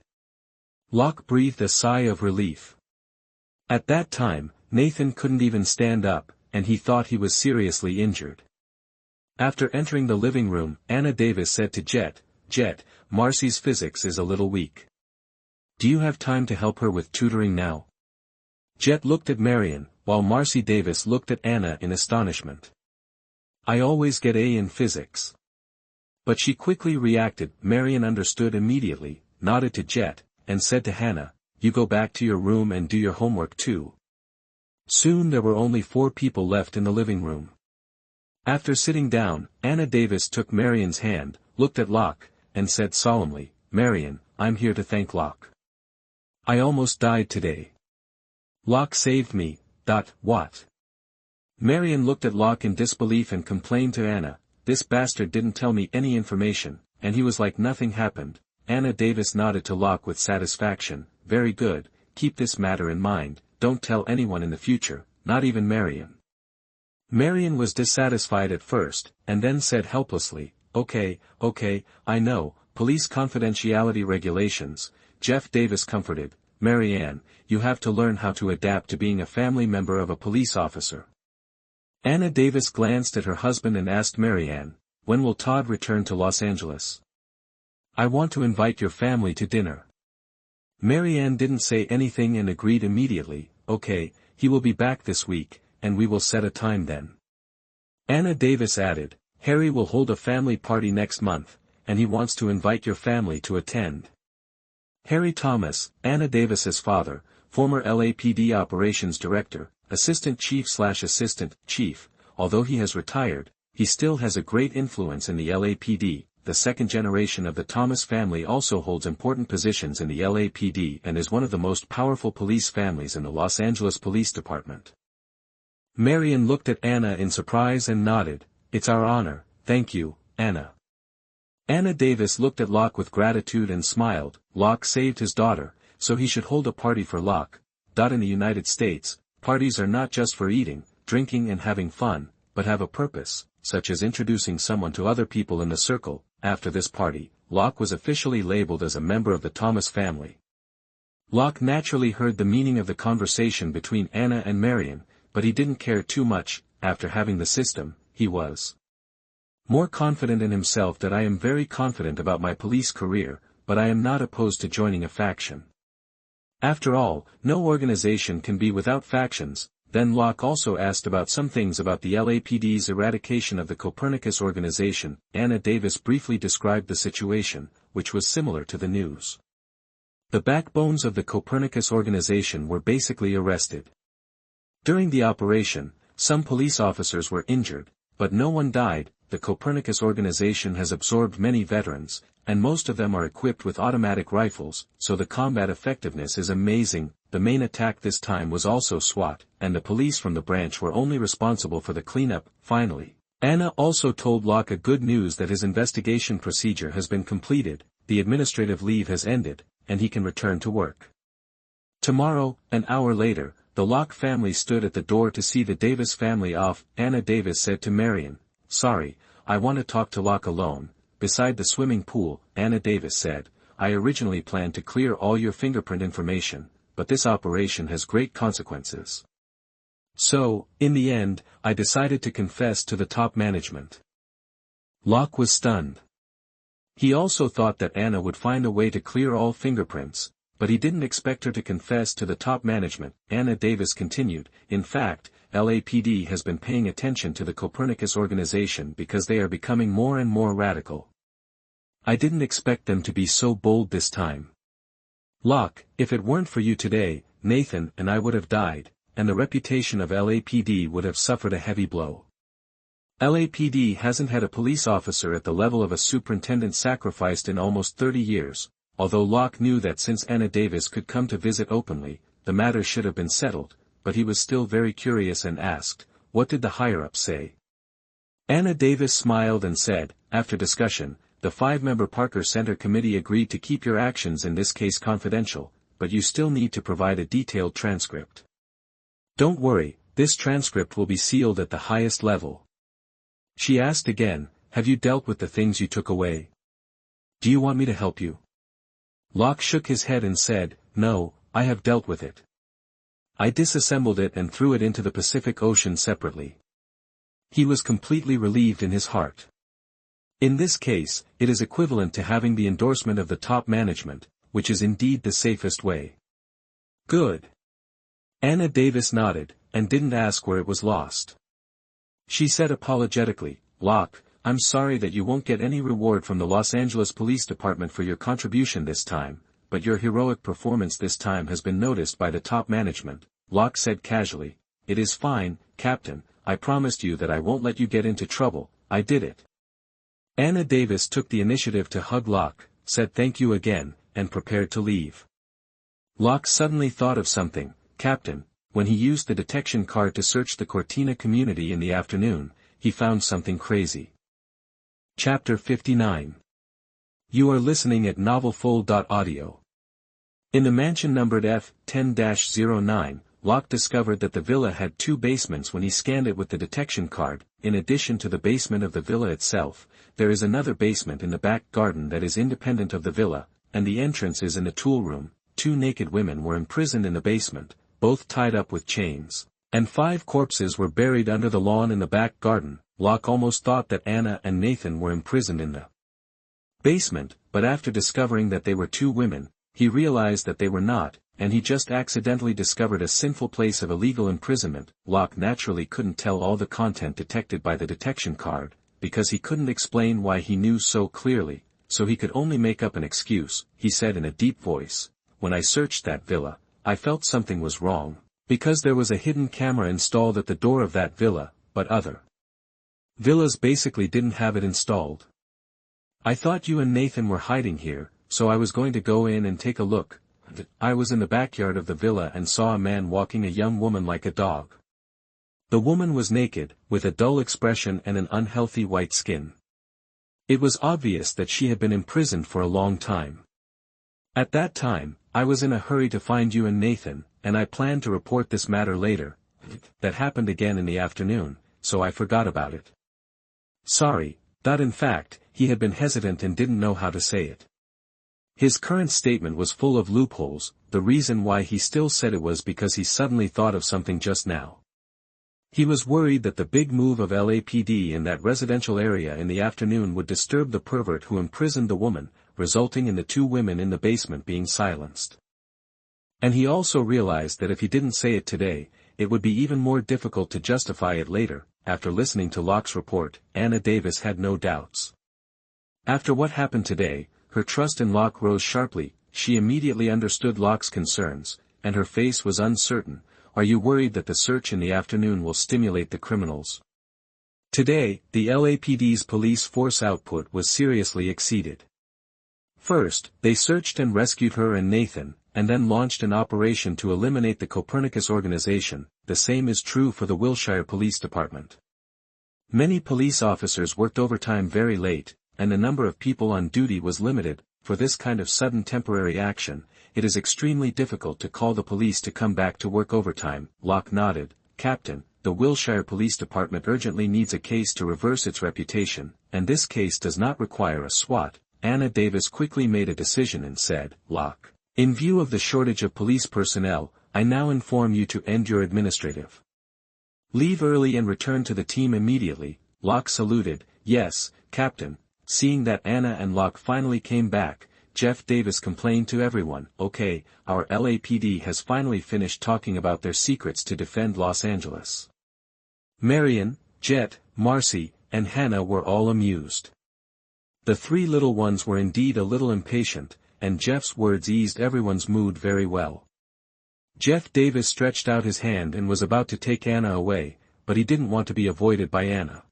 Speaker 1: Locke breathed a sigh of relief. At that time, Nathan couldn't even stand up, and he thought he was seriously injured. After entering the living room, Anna Davis said to Jet, "Marcy's physics is a little weak. Do you have time to help her with tutoring now?" Jet looked at Marion, while Marcy Davis looked at Anna in astonishment. "I always get A in physics." But she quickly reacted. Marion understood immediately, nodded to Jet, and said to Hannah, "You go back to your room and do your homework too." Soon there were only 4 people left in the living room. After sitting down, Anna Davis took Marion's hand, looked at Locke, and said solemnly, "Marion, I'm here to thank Locke. I almost died today. Locke saved me." What? Marion looked at Locke in disbelief and complained to Anna, "This bastard didn't tell me any information, and he was like nothing happened." Anna Davis nodded to Locke with satisfaction. "Very good, keep this matter in mind, don't tell anyone in the future, not even Marion." Marion was dissatisfied at first, and then said helplessly, Okay, I know, police confidentiality regulations." Jeff Davis comforted, "Marianne, you have to learn how to adapt to being a family member of a police officer." Anna Davis glanced at her husband and asked Marianne, "When will Todd return to Los Angeles?" "I want to invite your family to dinner." Marianne didn't say anything and agreed immediately, "Okay, he will be back this week, and we will set a time then." Anna Davis added, "Harry will hold a family party next month, and he wants to invite your family to attend." Harry Thomas, Anna Davis's father, former LAPD operations director, assistant chief/assistant chief, although he has retired, he still has a great influence in the LAPD. The second generation of the Thomas family also holds important positions in the LAPD and is one of the most powerful police families in the Los Angeles Police Department. Marion looked at Anna in surprise and nodded, "It's our honor, thank you, Anna." Anna Davis looked at Locke with gratitude and smiled. Locke saved his daughter, so he should hold a party for Locke. In the United States, parties are not just for eating, drinking and having fun, but have a purpose, such as introducing someone to other people in the circle. After this party, Locke was officially labeled as a member of the Thomas family. Locke naturally heard the meaning of the conversation between Anna and Marion, but he didn't care too much. After having the system, he was more confident in himself. "I am very confident about my police career, but I am not opposed to joining a faction. After all, no organization can be without factions." Then Locke also asked about some things about the LAPD's eradication of the Copernicus organization. Anna Davis briefly described the situation, which was similar to the news. The backbones of the Copernicus organization were basically arrested. During the operation, some police officers were injured, but no one died. The Copernicus organization has absorbed many veterans, and most of them are equipped with automatic rifles, so the combat effectiveness is amazing. The main attack this time was also SWAT, and the police from the branch were only responsible for the cleanup. Finally, Anna also told Locke a good news that his investigation procedure has been completed, the administrative leave has ended, and he can return to work. Tomorrow, an hour later, the Locke family stood at the door to see the Davis family off. Anna Davis said to Marion, "Sorry, I want to talk to Locke alone." Beside the swimming pool, Anna Davis said, "I originally planned to clear all your fingerprint information, but this operation has great consequences. So, in the end, I decided to confess to the top management." Locke was stunned. He also thought that Anna would find a way to clear all fingerprints, but he didn't expect her to confess to the top management. Anna Davis continued, "In fact, LAPD has been paying attention to the Copernicus organization because they are becoming more and more radical. I didn't expect them to be so bold this time. Locke, if it weren't for you today, Nathan and I would have died, and the reputation of LAPD would have suffered a heavy blow. LAPD hasn't had a police officer at the level of a superintendent sacrificed in almost 30 years, although Locke knew that since Anna Davis could come to visit openly, the matter should have been settled, but he was still very curious and asked, "What did the higher-ups say?" Anna Davis smiled and said, "After discussion, the 5-member Parker Center Committee agreed to keep your actions in this case confidential, but you still need to provide a detailed transcript. Don't worry, this transcript will be sealed at the highest level." She asked again, "Have you dealt with the things you took away? Do you want me to help you?" Locke shook his head and said, "No, I have dealt with it. I disassembled it and threw it into the Pacific Ocean separately." He was completely relieved in his heart. In this case, it is equivalent to having the endorsement of the top management, which is indeed the safest way. "Good." Anna Davis nodded, and didn't ask where it was lost. She said apologetically, "Locke, I'm sorry that you won't get any reward from the Los Angeles Police Department for your contribution this time, but your heroic performance this time has been noticed by the top management." Locke said casually, "It is fine, Captain, I promised you that I won't let you get into trouble. I did it." Anna Davis took the initiative to hug Locke, said thank you again, and prepared to leave. Locke suddenly thought of something. "Captain, when he used the detection card to search the Cortina community in the afternoon, he found something crazy." Chapter 59. You are listening at novelfull.audio. In the mansion numbered F10-09, Locke discovered that the villa had 2 basements when he scanned it with the detection card. In addition to the basement of the villa itself, there is another basement in the back garden that is independent of the villa, and the entrance is in the tool room. 2 naked women were imprisoned in the basement, both tied up with chains, and 5 corpses were buried under the lawn in the back garden. Locke almost thought that Anna and Nathan were imprisoned in the basement, but after discovering that they were 2 women, he realized that they were not, and he just accidentally discovered a sinful place of illegal imprisonment. Locke naturally couldn't tell all the content detected by the detection card, because he couldn't explain why he knew so clearly, so he could only make up an excuse. He said in a deep voice, "When I searched that villa, I felt something was wrong, because there was a hidden camera installed at the door of that villa, but other villas basically didn't have it installed. I thought you and Nathan were hiding here, so I was going to go in and take a look. I was in the backyard of the villa and saw a man walking a young woman like a dog. The woman was naked, with a dull expression and an unhealthy white skin. It was obvious that she had been imprisoned for a long time. At that time, I was in a hurry to find you and Nathan, and I planned to report this matter later. That happened again in the afternoon, so I forgot about it." Sorry, that in fact, he had been hesitant and didn't know how to say it. His current statement was full of loopholes. The reason why he still said it was because he suddenly thought of something just now. He was worried that the big move of LAPD in that residential area in the afternoon would disturb the pervert who imprisoned the woman, resulting in the 2 women in the basement being silenced. And he also realized that if he didn't say it today, it would be even more difficult to justify it later. After listening to Locke's report, Anna Davis had no doubts. After what happened today, her trust in Locke rose sharply. She immediately understood Locke's concerns, and her face was uncertain. "Are you worried that the search in the afternoon will stimulate the criminals?" Today, the LAPD's police force output was seriously exceeded. First, they searched and rescued her and Nathan, and then launched an operation to eliminate the Copernicus organization. The same is true for the Wilshire Police Department. Many police officers worked overtime very late, and the number of people on duty was limited. for this kind of sudden temporary action, it is extremely difficult to call the police to come back to work overtime. Locke nodded. Captain, the Wilshire Police Department urgently needs a case to reverse its reputation, and this case does not require a SWAT. Anna Davis quickly made a decision and said, Locke, in view of the shortage of police personnel, I now inform you to end your administrative leave early and return to the team immediately. Locke saluted. Yes, Captain. Seeing that Anna and Locke finally came back, Jeff Davis complained to everyone, okay, our LAPD has finally finished talking about their secrets to defend Los Angeles. Marion, Jet, Marcy, and Hannah were all amused. The three little ones were indeed a little impatient, and Jeff's words eased everyone's mood very well. Jeff Davis stretched out his hand and was about to take Anna away, but he didn't want to be avoided by Anna.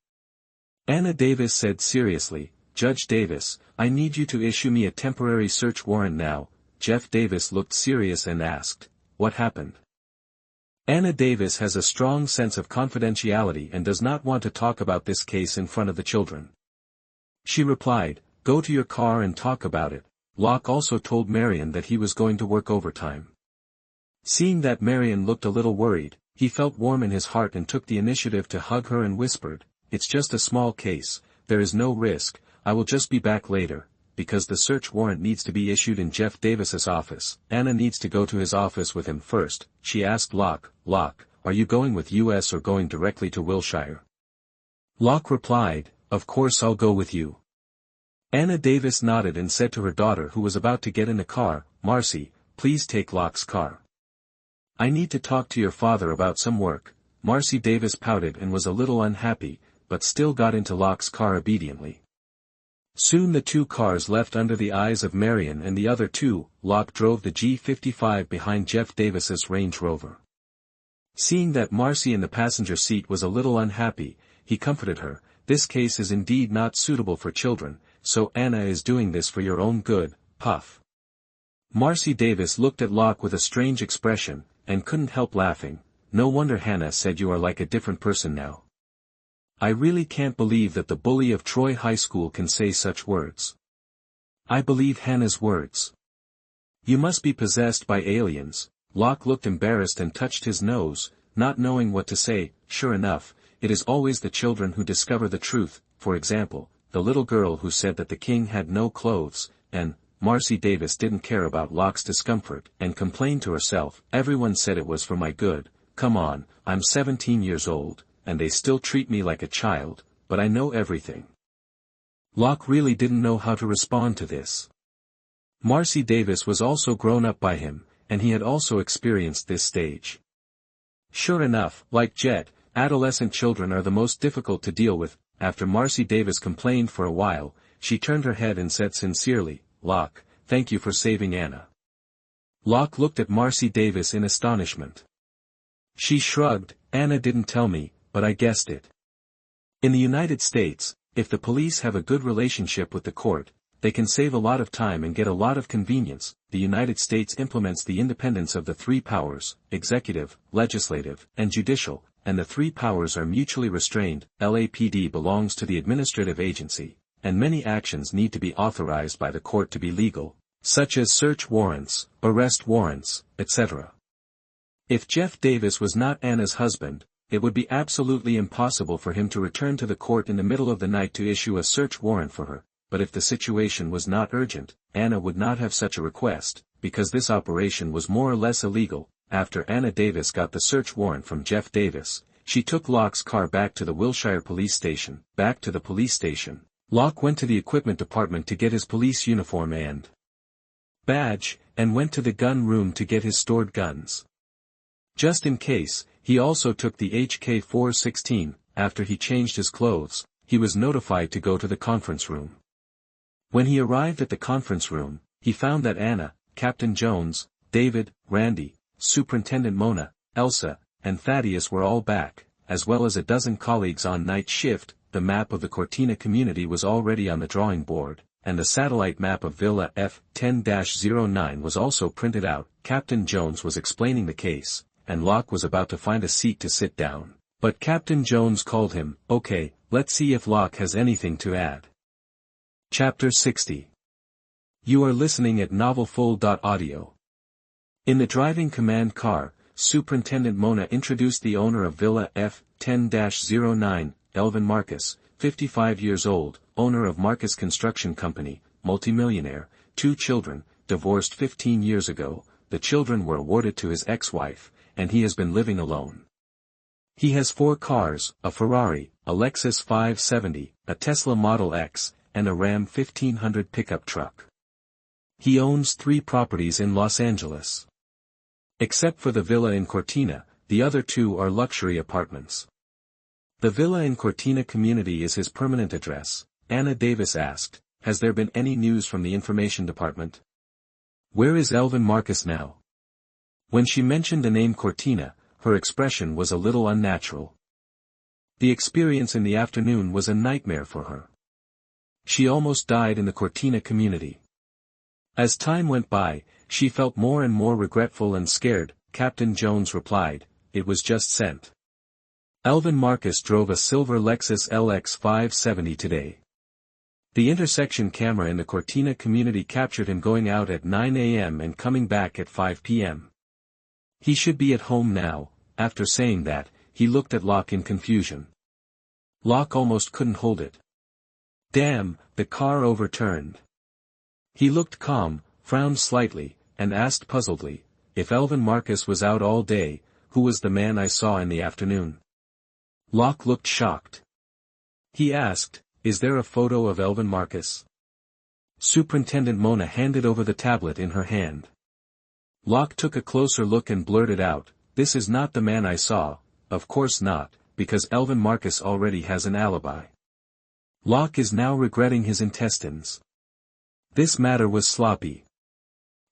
Speaker 1: Anna Davis said seriously, Judge Davis, I need you to issue me a temporary search warrant now. Jeff Davis looked serious and asked, what happened? Anna Davis has a strong sense of confidentiality and does not want to talk about this case in front of the children. She replied, go to your car and talk about it. Locke also told Marion that he was going to work overtime. Seeing that Marion looked a little worried, he felt warm in his heart and took the initiative to hug her and whispered, it's just a small case, there is no risk, I will just be back later, because the search warrant needs to be issued in Jeff Davis's office. Anna needs to go to his office with him first. She asked Locke, Locke, are you going with US or going directly to Wilshire? Locke replied, of course I'll go with you. Anna Davis nodded and said to her daughter who was about to get in the car, Marcy, please take Locke's car. I need to talk to your father about some work. Marcy Davis pouted and was a little unhappy, but still got into Locke's car obediently. Soon the two cars left under the eyes of Marion and the other two. Locke drove the G55 behind Jeff Davis's Range Rover. Seeing that Marcy in the passenger seat was a little unhappy, he comforted her, this case is indeed not suitable for children, so Anna is doing this for your own good, puff. Marcy Davis looked at Locke with a strange expression, and couldn't help laughing. No wonder Hannah said you are like a different person now. I really can't believe that the bully of Troy High School can say such words. I believe Hannah's words. You must be possessed by aliens. Locke looked embarrassed and touched his nose, not knowing what to say. Sure enough, it is always the children who discover the truth. For example, the little girl who said that the king had no clothes, and Marcy Davis didn't care about Locke's discomfort, and complained to herself, everyone said it was for my good. Come on, I'm 17 years old, and they still treat me like a child, but I know everything. Locke really didn't know how to respond to this. Marcy Davis was also grown up by him, and he had also experienced this stage. Sure enough, like Jet, adolescent children are the most difficult to deal with. After Marcy Davis complained for a while, she turned her head and said sincerely, Locke, thank you for saving Anna. Locke looked at Marcy Davis in astonishment. She shrugged, Anna didn't tell me, but I guessed it. In the United States, if the police have a good relationship with the court, they can save a lot of time and get a lot of convenience. The United States implements the independence of the three powers, executive, legislative, and judicial, and the three powers are mutually restrained. LAPD belongs to the administrative agency, and many actions need to be authorized by the court to be legal, such as search warrants, arrest warrants, etc. If Jeff Davis was not Anna's husband, it would be absolutely impossible for him to return to the court in the middle of the night to issue a search warrant for her, but if the situation was not urgent, Anna would not have such a request, because this operation was more or less illegal. After Anna Davis got the search warrant from Jeff Davis, she took Locke's car back to the Wilshire police station. Back to the police station, Locke went to the equipment department to get his police uniform and badge, and went to the gun room to get his stored guns. Just in case, he also took the HK-416. After he changed his clothes, he was notified to go to the conference room. When he arrived at the conference room, he found that Anna, Captain Jones, David, Randy, Superintendent Mona, Elsa, and Thaddeus were all back, as well as a dozen colleagues on night shift. The map of the Cortina community was already on the drawing board, and the satellite map of Villa F-10-09 was also printed out. Captain Jones was explaining the case, and Locke was about to find a seat to sit down. But Captain Jones called him. Okay, let's see if Locke has anything to add. Chapter 60. You are listening at novelfull.audio. In the driving command car, Superintendent Mona introduced the owner of Villa F10-09, Elvin Marcus, 55 years old, owner of Marcus Construction Company, multimillionaire, 2 children, divorced 15 years ago. The children were awarded to his ex-wife, and he has been living alone. He has 4 cars, a Ferrari, a Lexus 570, a Tesla Model X, and a Ram 1500 pickup truck. He owns 3 properties in Los Angeles. Except for the villa in Cortina, the other 2 are luxury apartments. The villa in Cortina community is his permanent address. Anna Davis asked, "Has there been any news from the information department? Where is Elvin Marcus now?" When she mentioned the name Cortina, her expression was a little unnatural. The experience in the afternoon was a nightmare for her. She almost died in the Cortina community. As time went by, she felt more and more regretful and scared. Captain Jones replied, "It was just sent." Elvin Marcus drove a silver Lexus LX 570 today. The intersection camera in the Cortina community captured him going out at 9 a.m. and coming back at 5 p.m. He should be at home now. After saying that, he looked at Locke in confusion. Locke almost couldn't hold it. Damn, the car overturned. He looked calm, frowned slightly, and asked puzzledly, "If Elvin Marcus was out all day, who was the man I saw in the afternoon?" Locke looked shocked. He asked, "Is there a photo of Elvin Marcus?" Superintendent Mona handed over the tablet in her hand. Locke took a closer look and blurted out, "This is not the man I saw." "Of course not, because Elvin Marcus already has an alibi." Locke is now regretting his intestines. This matter was sloppy.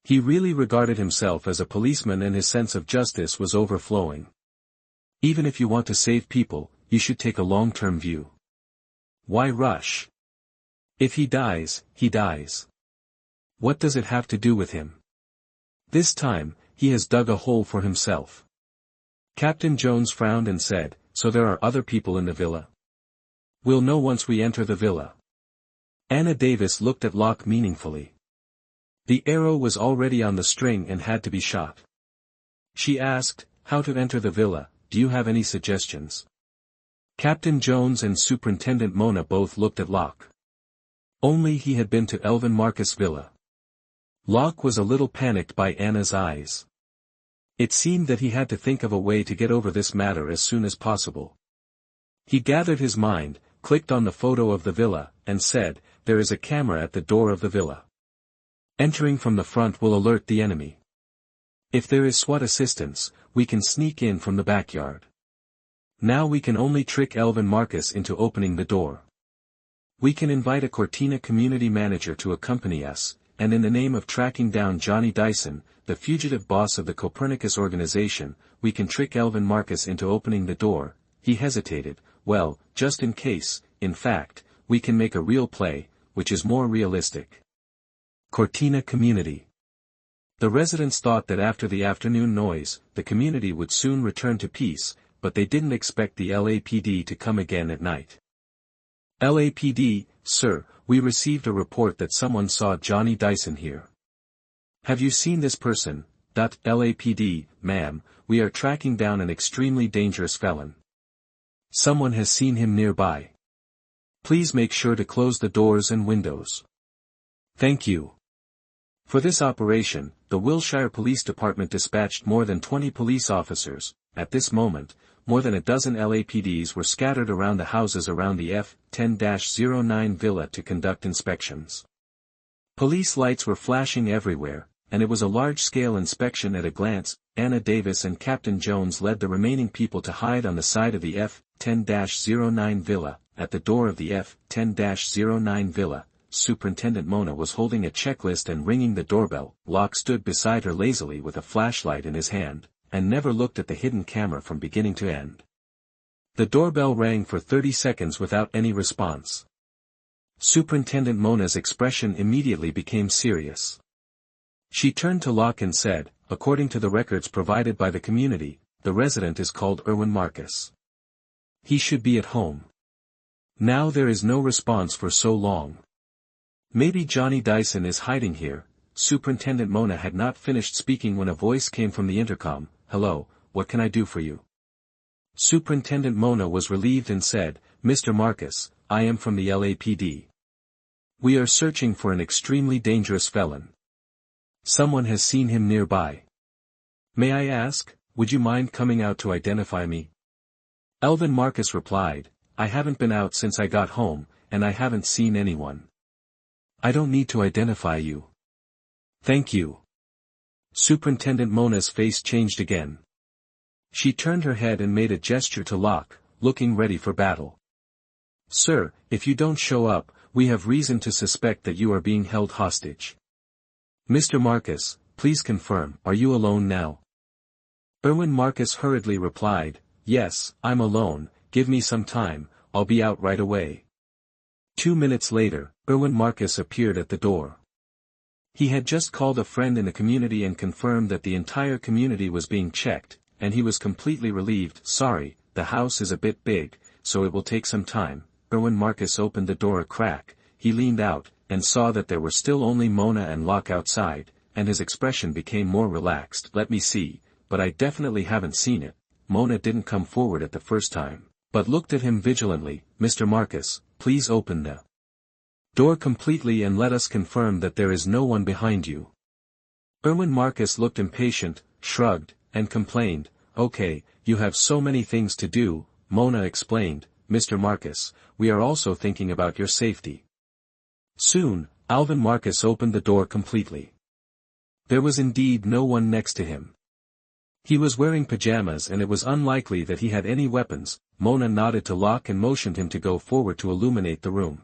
Speaker 1: He really regarded himself as a policeman and his sense of justice was overflowing. Even if you want to save people, you should take a long-term view. Why rush? If he dies, he dies. What does it have to do with him? This time, he has dug a hole for himself. Captain Jones frowned and said, "So there are other people in the villa?" "We'll know once we enter the villa." Anna Davis looked at Locke meaningfully. The arrow was already on the string and had to be shot. She asked, "How to enter the villa, do you have any suggestions?" Captain Jones and Superintendent Mona both looked at Locke. Only he had been to Elvin Marcus' villa. Locke was a little panicked by Anna's eyes. It seemed that he had to think of a way to get over this matter as soon as possible. He gathered his mind, clicked on the photo of the villa, and said, "There is a camera at the door of the villa. Entering from the front will alert the enemy. If there is SWAT assistance, we can sneak in from the backyard. Now we can only trick Elvin Marcus into opening the door. We can invite a Cortina community manager to accompany us, and in the name of tracking down Johnny Dyson, the fugitive boss of the Copernicus organization, we can trick Elvin Marcus into opening the door." He hesitated. "Well, just in case, in fact, we can make a real play, which is more realistic." Cortina community. The residents thought that after the afternoon noise, the community would soon return to peace, but they didn't expect the LAPD to come again at night. "LAPD, sir, we received a report that someone saw Johnny Dyson here." "Have you seen this person?" "LAPD, ma'am, we are tracking down an extremely dangerous felon. Someone has seen him nearby. Please make sure to close the doors and windows." "Thank you." For this operation, the Wilshire Police Department dispatched more than 20 police officers. At this moment, more than a dozen LAPDs were scattered around the houses around the F10-09 villa to conduct inspections. Police lights were flashing everywhere, and it was a large-scale inspection at a glance. Anna Davis and Captain Jones led the remaining people to hide on the side of the F10-09 villa. At the door of the F10-09 villa, Superintendent Mona was holding a checklist and ringing the doorbell. Locke stood beside her lazily with a flashlight in his hand, and never looked at the hidden camera from beginning to end. The doorbell rang for 30 seconds without any response. Superintendent Mona's expression immediately became serious. She turned to Locke and said, "According to the records provided by the community, the resident is called Elvin Marcus. He should be at home. Now there is no response for so long. Maybe Johnny Dyson is hiding here. Superintendent Mona had not finished speaking when a voice came from the intercom. Hello, what can I do for you? Superintendent Mona was relieved and said, Mr. Marcus, I am from the LAPD. We are searching for an extremely dangerous felon. Someone has seen him nearby. May I ask, would you mind coming out to identify me? Alvin Marcus replied, I haven't been out since I got home, and I haven't seen anyone. I don't need to identify you. Thank you. Superintendent Mona's face changed again. She turned her head and made a gesture to Locke, looking ready for battle. Sir, if you don't show up, we have reason to suspect that you are being held hostage. Mr. Marcus, please confirm, are you alone now? Erwin Marcus hurriedly replied, Yes, I'm alone, give me some time, I'll be out right away. 2 minutes later, Erwin Marcus appeared at the door. He had just called a friend in the community and confirmed that the entire community was being checked, and he was completely relieved. Sorry, the house is a bit big, so it will take some time. Erwin Marcus opened the door a crack, he leaned out, and saw that there were still only Mona and Locke outside, and his expression became more relaxed. Let me see, but I definitely haven't seen it. Mona didn't come forward at the first time, but looked at him vigilantly. Mr. Marcus, please open the door completely and let us confirm that there is no one behind you. Erwin Marcus looked impatient, shrugged, and complained, Okay, you have so many things to do. Mona explained, Mr. Marcus, we are also thinking about your safety. Soon, Alvin Marcus opened the door completely. There was indeed no one next to him. He was wearing pajamas and it was unlikely that he had any weapons. Mona nodded to Locke and motioned him to go forward to illuminate the room.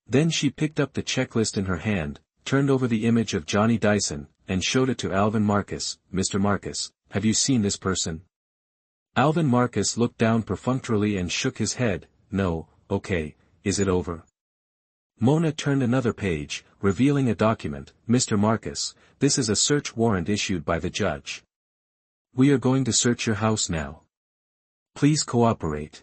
Speaker 1: Then she picked up the checklist in her hand, turned over the image of Johnny Dyson, and showed it to Alvin Marcus. Mr. Marcus, have you seen this person? Alvin Marcus looked down perfunctorily and shook his head. No. Okay, is it over? Mona turned another page, revealing a document. Mr. Marcus, this is a search warrant issued by the judge. We are going to search your house now. Please cooperate.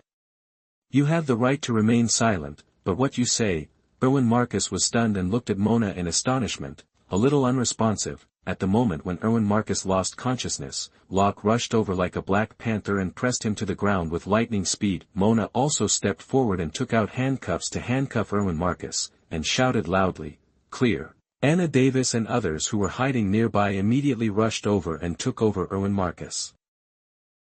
Speaker 1: You have the right to remain silent, but what you say. Erwin Marcus was stunned and looked at Mona in astonishment, a little unresponsive. At the moment when Erwin Marcus lost consciousness, Locke rushed over like a black panther and pressed him to the ground with lightning speed. Mona also stepped forward and took out handcuffs to handcuff Erwin Marcus, and shouted loudly, Clear. Anna Davis and others who were hiding nearby immediately rushed over and took over Erwin Marcus.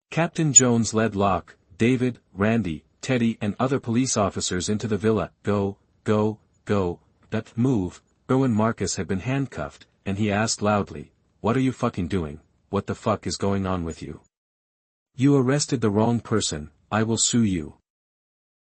Speaker 1: Captain Jones led Locke, David, Randy, Teddy and other police officers into the villa. Go, go, go, that move. Erwin Marcus had been handcuffed, and he asked loudly, What are you fucking doing? What the fuck is going on with you? You arrested the wrong person, I will sue you.